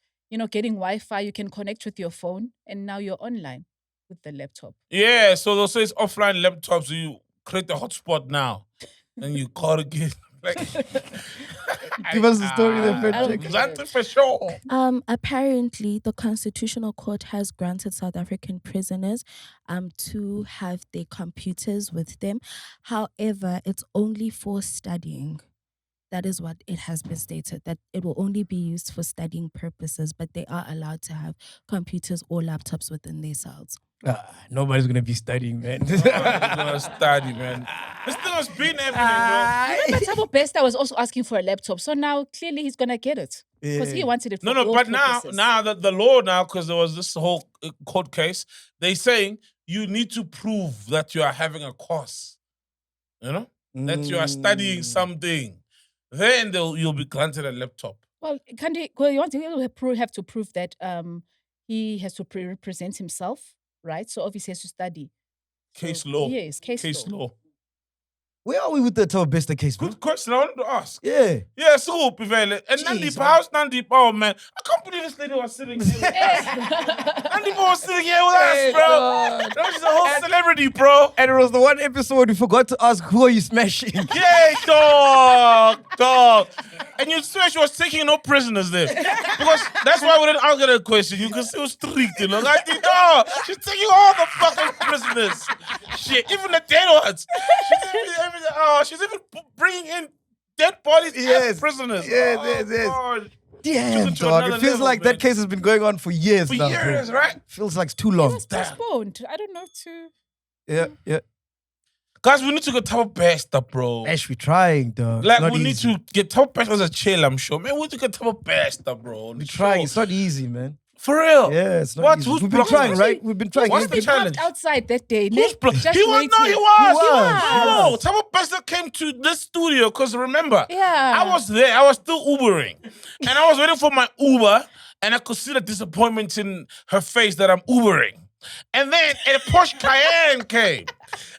getting Wi-Fi. You can connect with your phone and now you're online with the laptop. Yeah, so they'll say it's offline laptops. You create the hotspot now, and you call again. Give us the story there, Fred. That for sure. Apparently, the Constitutional Court has granted South African prisoners to have their computers with them. However, it's only for studying. That is what it has been stated, that it will only be used for studying purposes, but they are allowed to have computers or laptops within their cells. Nobody's going to be studying, man. Nobody's gonna study, man. This thing has been happening, Remember, Thabo Besta was also asking for a laptop, so now clearly he's gonna get it because he wanted it. For bro. all But purposes. now the law because there was this whole court case, they saying you need to prove that you are having a course, that you are studying something. Then you'll be granted a laptop. Well, can he? Well, he'll have to prove that he has to represent himself, right? So obviously he has to study. Case law. Yes, case law. Where are we with the Thabo Besta case, bro? Good question. I wanted to ask. Yeah. Yeah, so Pivele. And Nandip, how's Nandip? Oh man, I can't believe this lady was sitting here. Nandip was sitting here with us, bro. She's a whole celebrity, bro. And it was the one episode we forgot to ask, who are you smashing? Yeah, dog. And you swear she was taking no prisoners there. Because that's why we didn't answer that question. You can see it was strict, Like, she's taking all the fucking prisoners. shit. Even the dead ones. She's even bringing in dead bodies as prisoners. Yes. God. Damn, dog. It feels like that case has been going on for years For now. years, right? Feels like it's too long. It was postponed. I don't know to. Yeah. Guys, we need to get top besta, bro. Ash, we trying, dog. Like, It's we not need easy. to get top besta as a chill, I'm sure. Man, we need to get top besta, bro. We're trying. It's not easy, man. For real. Yeah, it's not What? easy. Who's We've been blocking trying, us? right? We've been trying. What's We've the been- challenge? Outside that day. Who's Just he was. waiting. No, he was. was. No, top besta came to this studio because remember, Yeah. I was there. I was still Ubering. And I was waiting for my Uber. And I could see the disappointment in her face that I'm Ubering. And then a Porsche Cayenne came.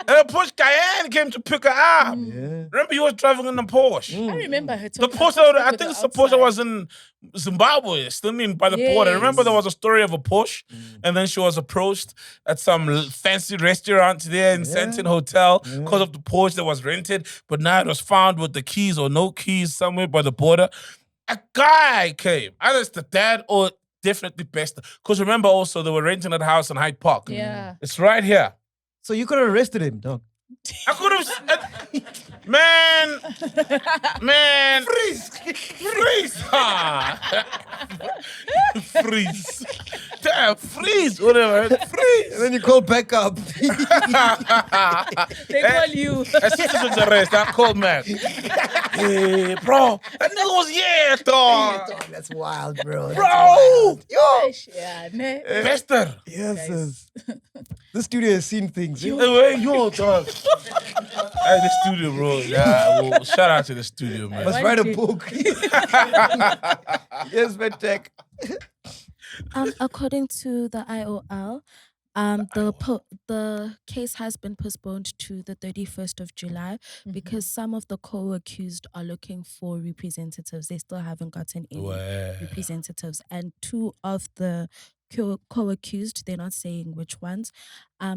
And a Porsche Cayenne came to pick her up. Yeah. Remember, he was driving in the Porsche. I remember her The talking. Porsche, I think the Porsche was in Zimbabwe, still by the border. Yes. Remember, there was a story of a Porsche, and then she was approached at some fancy restaurant there in Santon Hotel because of the Porsche that was rented, but now it was found with the keys or no keys somewhere by the border. A guy came, either it's the dad or definitely best. Because remember also, they were renting that house in Hyde Park. Yeah. It's right here. So you could have arrested him, dog. I could have, man, freeze, freeze, damn, freeze, whatever, freeze. And then you call back up. They call you. As citizens arrest, I called man. Hey, bro, that nigga was dog. That's wild, bro. Bro, yo, Yeah, ne. Bester. Yes. The studio has seen things. Hey, yo, dog. Hey, the studio, bro. Yeah, well, shout out to the studio, man. Must write a book. Yes, man, tech. According to the IOL, the case has been postponed to the 31st of July because some of the co-accused are looking for representatives. They still haven't gotten any representatives, and two of the co-accused, they're not saying which ones, are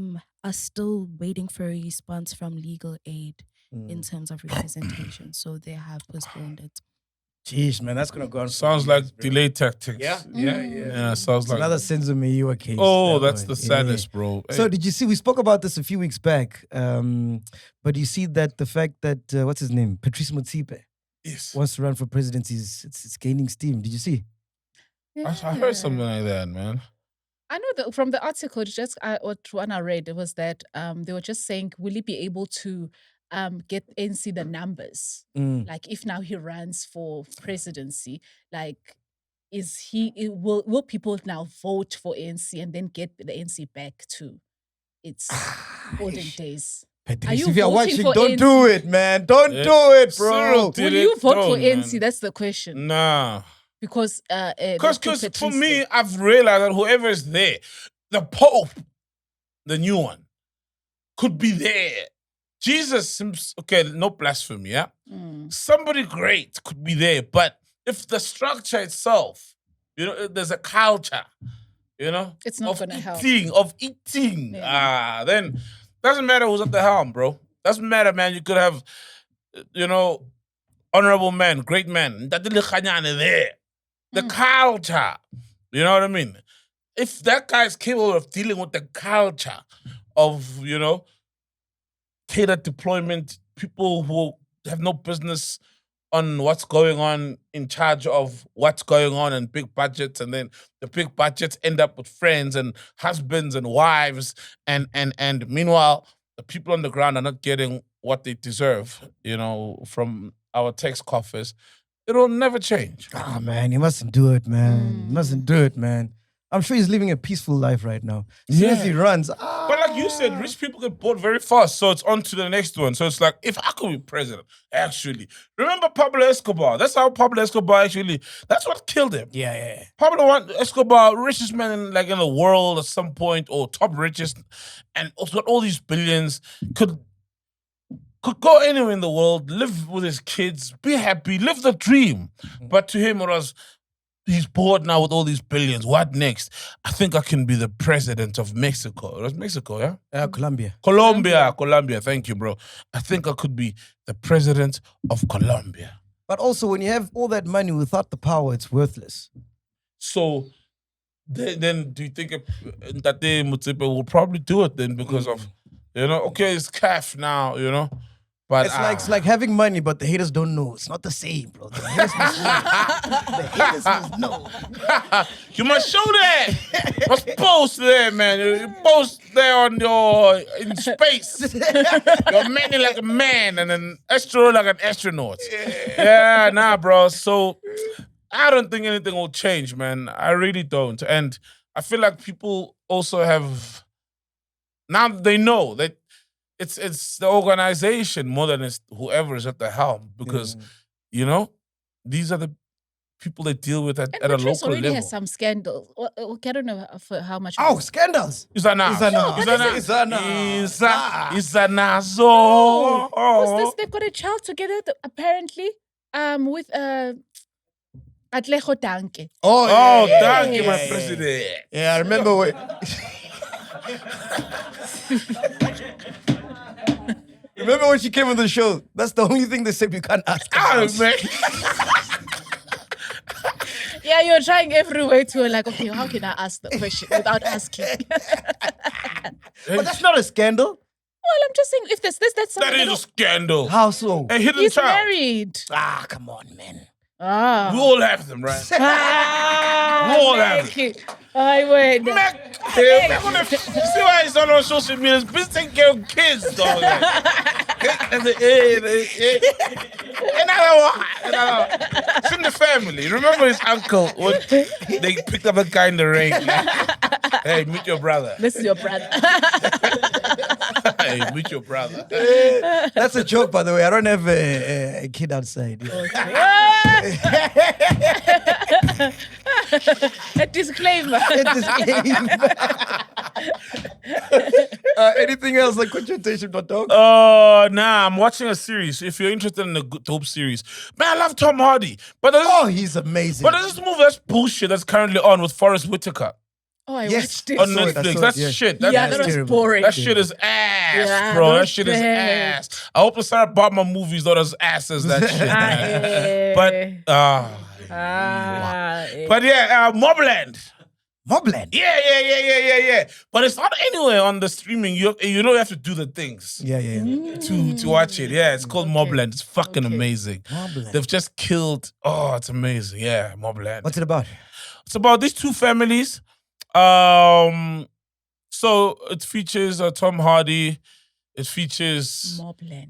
still waiting for a response from legal aid in terms of representation. So they have postponed it. Jeez, man, that's gonna go on. Sounds like delay tactics. Yeah. Sounds It's like another Senzo Meiwa case. Oh, that that's one. the saddest, bro. So did you see? We spoke about this a few weeks back. But you see that the fact that what's his name, Patrice Motsepe, Yes. wants to run for presidency, it's gaining steam. Did you see? I heard something like that, man. I know that from the article, just what one I read, it was that they were just saying, will he be able to get NC the numbers? Like if now he runs for presidency, like will people now vote for ANC and then get the ANC back to its olden days? Patrice, you if you're voting watching, for don't ANC? do it, man. Don't do it, bro. Cyril did Will you it, vote don't, for ANC? man. That's the question. Nah. Because Because for me, I've realized that whoever is there, the Pope, the new one, could be there. Jesus seems, okay, no blasphemy, yeah? Somebody great could be there, but if the structure itself, there's a culture, it's not going to help. Of eating, then doesn't matter who's at the helm, bro. Doesn't matter, man. You could have, honorable men, great men, there. The culture, you know what I mean? If that guy is capable of dealing with the culture of, catered deployment, people who have no business on what's going on, in charge of what's going on, and big budgets, and then the big budgets end up with friends and husbands and wives, and meanwhile, the people on the ground are not getting what they deserve, from our tax coffers. It'll never change. Ah, man, you mustn't do it, man. You mustn't do it, man. I'm sure he's living a peaceful life right now. As soon as he runs, But like you said, rich people get bored very fast, so it's on to the next one. So it's like, if I could be president, actually. Remember Pablo Escobar? That's how Pablo Escobar that's what killed him. Yeah. Pablo Escobar, richest man in the world at some point, or top richest, and also got all these billions, could go anywhere in the world, live with his kids, be happy, live the dream. But to him, it was, he's bored now with all these billions. What next? I think I can be the president of Mexico. It was Mexico, yeah? Colombia. Colombia. Thank you, bro. I think I could be the president of Colombia. But also, when you have all that money without the power, it's worthless. So then do you think that Motsepe will probably do it then because of You know, okay, it's calf now, you know. But It's like having money, but the haters don't know. It's not the same, bro. The haters must know. The haters must know. You must show that. You must post there, man. You post there in space. You're manly like a man and an astronaut like an astronaut. Yeah, nah, bro. So I don't think anything will change, man. I really don't. And I feel like people also have, now they know that it's the organization more than it's whoever is at the helm, because you know these are the people they deal with at a local already level. has some scandals. I don't know for how much. Oh, scandals! Isanazo. What's this? They've got a child together apparently. With Atlejo Danke. Oh, thank you, my president. Yeah, I remember when. Remember when she came on the show? That's the only thing they said you can't ask. Man. Yeah, you're trying every way to like, okay, how can I ask the question without asking? But that's not a scandal. Well, I'm just saying, if that's something That is a scandal. How so? A hidden he's child. married. Come on, man. We all have them, right? We all have them. I went. Mac, you see why he's not on social media? He's busy taking care of kids, dog. Another one. It's in the family. Remember his uncle when they picked up a guy in the rain? Hey, meet your brother. This is your brother. Hey, meet your brother. That's a joke, by the way. I don't have a kid outside. A disclaimer. Anything else like consultation.dog? Nah, I'm watching a series. If you're interested in a good dope series, man, I love Tom Hardy. But he's amazing. But there's this movie that's bullshit that's currently on with Forrest Whitaker Oh, I watched it. on Netflix. That's shit. That was boring. That shit is ass, bro. That shit is ass. I hope the Sarah Baartman movie's not as ass as that shit, man. But yeah, Mobland. Mobland. Yeah. But it's not anywhere on the streaming. You know you have to do the things. Yeah. To watch it. Yeah, it's called Mobland. It's fucking amazing. Mobland. They've just killed. Oh, it's amazing. Yeah, Mobland. What's it about? It's about these two families. So it features Tom Hardy. It features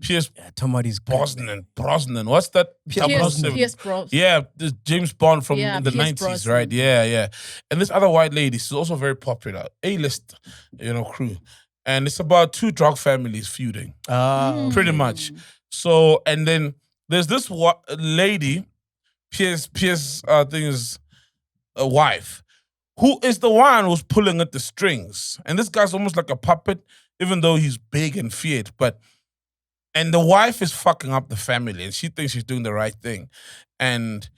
Pierce Tom Hardy's Brosnan. What's that? Pierce Brosnan. Yeah, this James Bond from the Pierce 90s, Brosnan. right? Yeah. And this other white lady, she's also very popular. A-list, crew. And it's about two drug families feuding. Pretty much. So, and then there's this lady, Pierce thing is a wife, who is the one who's pulling at the strings. And this guy's almost like a puppet, even though he's big and feared. And the wife is fucking up the family, and she thinks she's doing the right thing. And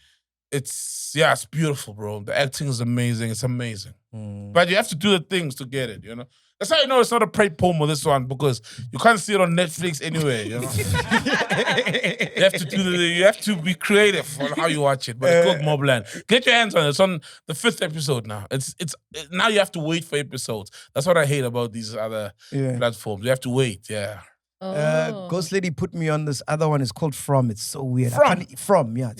it's beautiful, bro. The acting is amazing. It's amazing. But you have to do the things to get it, you know? That's how you know it's not a paid promo, this one, because you can't see it on Netflix anywhere, you know? You have to be creative on how you watch it. But it's called Mobland. Get your hands on it. It's on the 5th episode now. It's now you have to wait for episodes. That's what I hate about these other platforms. You have to wait, yeah. Ghost Lady put me on this other one. It's called From. It's so weird. From? From. Yeah.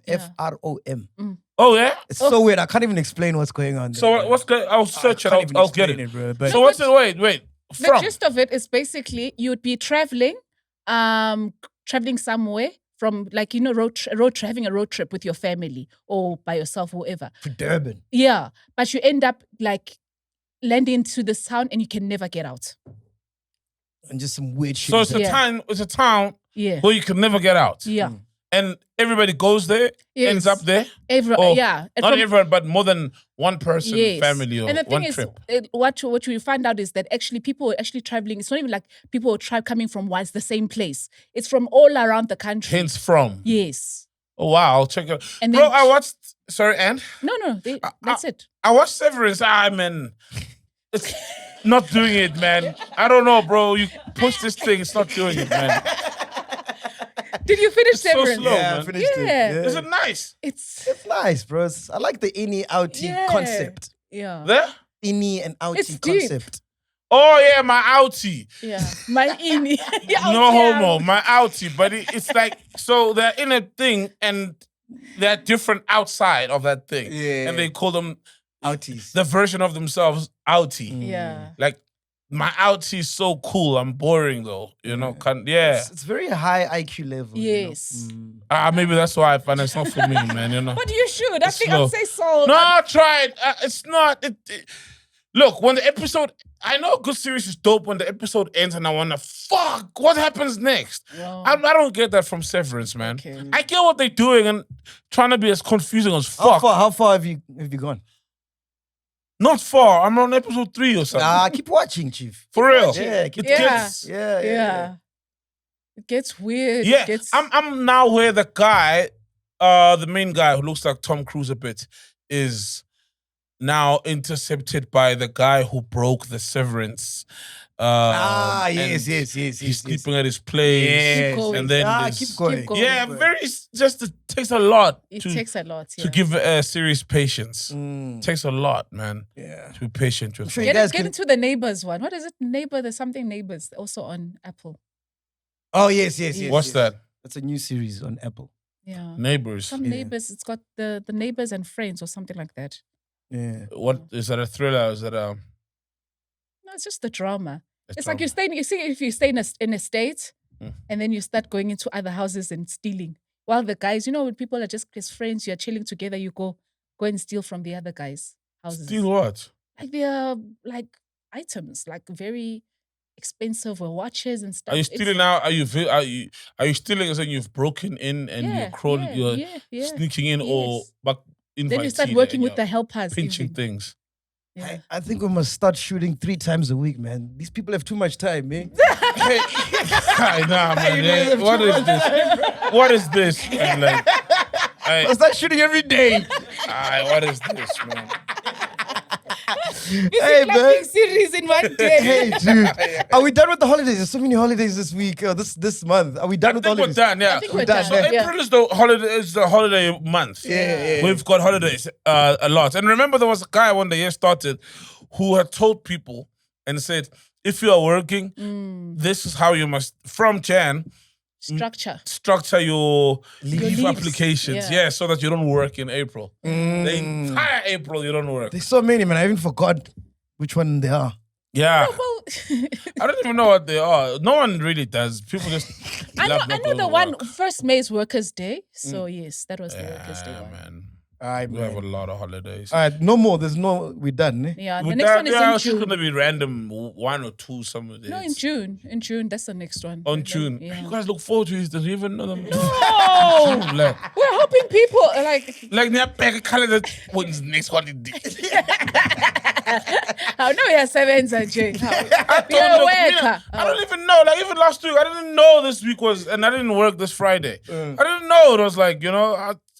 F-R-O-M. Oh, yeah? It's so weird. I can't even explain what's going on there. So what's going? I'll search it. I'll get it. Bro, but So what's it? Wait. The From? gist of it is basically you'd be traveling somewhere from having a road trip with your family or by yourself, whoever. to Durban. Yeah, but you end up like landing into this town and you can never get out. And just some weird shit. So it's a town where you can never get out. Yeah. And everybody goes there, ends up there. Everyone, Not everyone, but more than one person, family, or and the thing one is, trip. what you find out is that actually people are actually traveling. It's not even like people are coming from the same place. It's from all around the country. Hence From. Yes. Oh, wow. I'll check it out. And Bro, then- I watched... Sorry, Anne? No, that's it. I watched Severance. Man. It's not doing it, man. I don't know, bro. You push this thing, it's not doing it, man. Did you finish It's so Severance? slow, man. I finished it. Yeah. Is it nice? It's nice, bro. I like the innie outie concept. Yeah. There? Innie and outie It's deep. concept. Oh yeah, my outie. Yeah, my ini. No homo, my outie. But it's like, so they're in a thing and they're different outside of that thing. Yeah. And they call them outies. The version of themselves, outie. Yeah. Like, my outie is so cool. I'm boring though. You know, It's very high IQ level. Yes. You know? Maybe that's why I find it's not for me, man. You know. But you should. I think I'd say so. No, try it. It's not. Look, when the episode, I know a good series is dope when the episode ends and I wonder, fuck, what happens next? Wow. I don't get that from Severance, man. Okay. I get what they're doing and trying to be as confusing as fuck. How far have you gone? Not far. I'm on episode 3 or something. Keep watching, Chief. For real. Yeah, It gets. Yeah. It gets weird. Yeah. It gets... I'm now where the guy, the main guy who looks like Tom Cruise a bit, is now intercepted by the guy who broke the Severance. Yes. He's sleeping at his place. Yes. And then keep going. Yeah, it takes a lot. It takes a lot, to give serious patience. It takes a lot, man. Yeah. To be patient with. Sure Get into the Neighbors one. What is it? There's something Neighbors also on Apple. Oh, yes. What's that? That's a new series on Apple. Yeah. Neighbors. Some Neighbors. It's got the Neighbors and Friends or something like that. Yeah. What is that? A thriller? Is that a? No, it's just the drama. It's drama. like if you stay in a state and then you start going into other houses and stealing. While the guys, when people are just as friends, you're chilling together, you go and steal from the other guys' houses. Steal what? Like they're like items, like very expensive watches and stuff. Are you stealing now? Are you stealing as in you've broken in and you're crawling, you're sneaking in or back? Then you start working with the helpers. Pinching even. things. Yeah. I think we must start shooting 3 times a week, man. These people have too much time, man. Nah, man. What is this? What is this? Man? Like, Let's start shooting every day. What is this, man? Hey, man. Series in one day. Hey, dude. Are we done with the holidays? There's so many holidays this week, this month. Are we done with the holidays? We're done, yeah. I think we're done. So April is the holiday month. Yeah. We've got holidays a lot. And remember, there was a guy when the year started who had told people and said, if you are working, this is how you must, from Jan, structure your leave applications. Yeah, so that you don't work in April. The entire April, you don't work. There's so many, man. I even forgot which one they are. Yeah. I don't even know what they are. No one really does. People just. I know the one, 1st May is Workers' Day. So, yes, that was the Workers' Day one. Man. All right, We have a lot of holidays. All right, no more. We're done. Eh? Yeah, the next one is in it's June. going to be random, 1 or 2 some of days. No, in June. In June, that's the next one. On June. Yeah. You guys look forward to it. Does you even know them? No! Like, We're hoping people like they're back a calendar. When's the next holiday? I know you're 7 Jane. I don't even know. Like, even last week, I didn't know this week was, and I didn't work this Friday. I didn't know. It was like,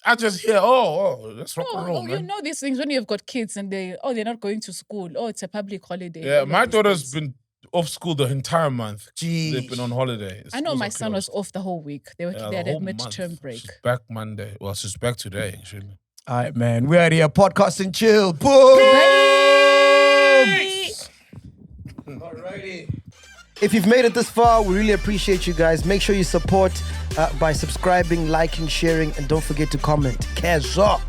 I just hear, that's rock and roll, man. You know these things when you've got kids and they're not going to school. Oh, it's a public holiday. Yeah, my daughter's been off school the entire month. Jeez. They've been on holiday. I know my son was off the whole week. They had a midterm break. She's back Monday. Well, she's back today, actually. All right, man. We're out here. Podcast and chill. Boom. Alrighty. If you've made it this far, we really appreciate you guys. Make sure you support by subscribing, liking, sharing, and don't forget to comment. Kazoo.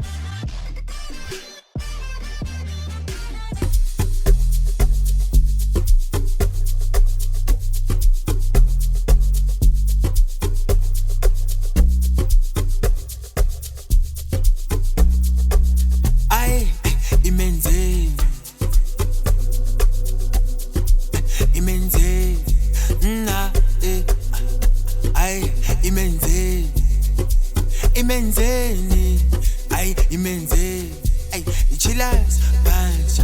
Imenzeni, ay, imenzeni, ay, chillers, punch.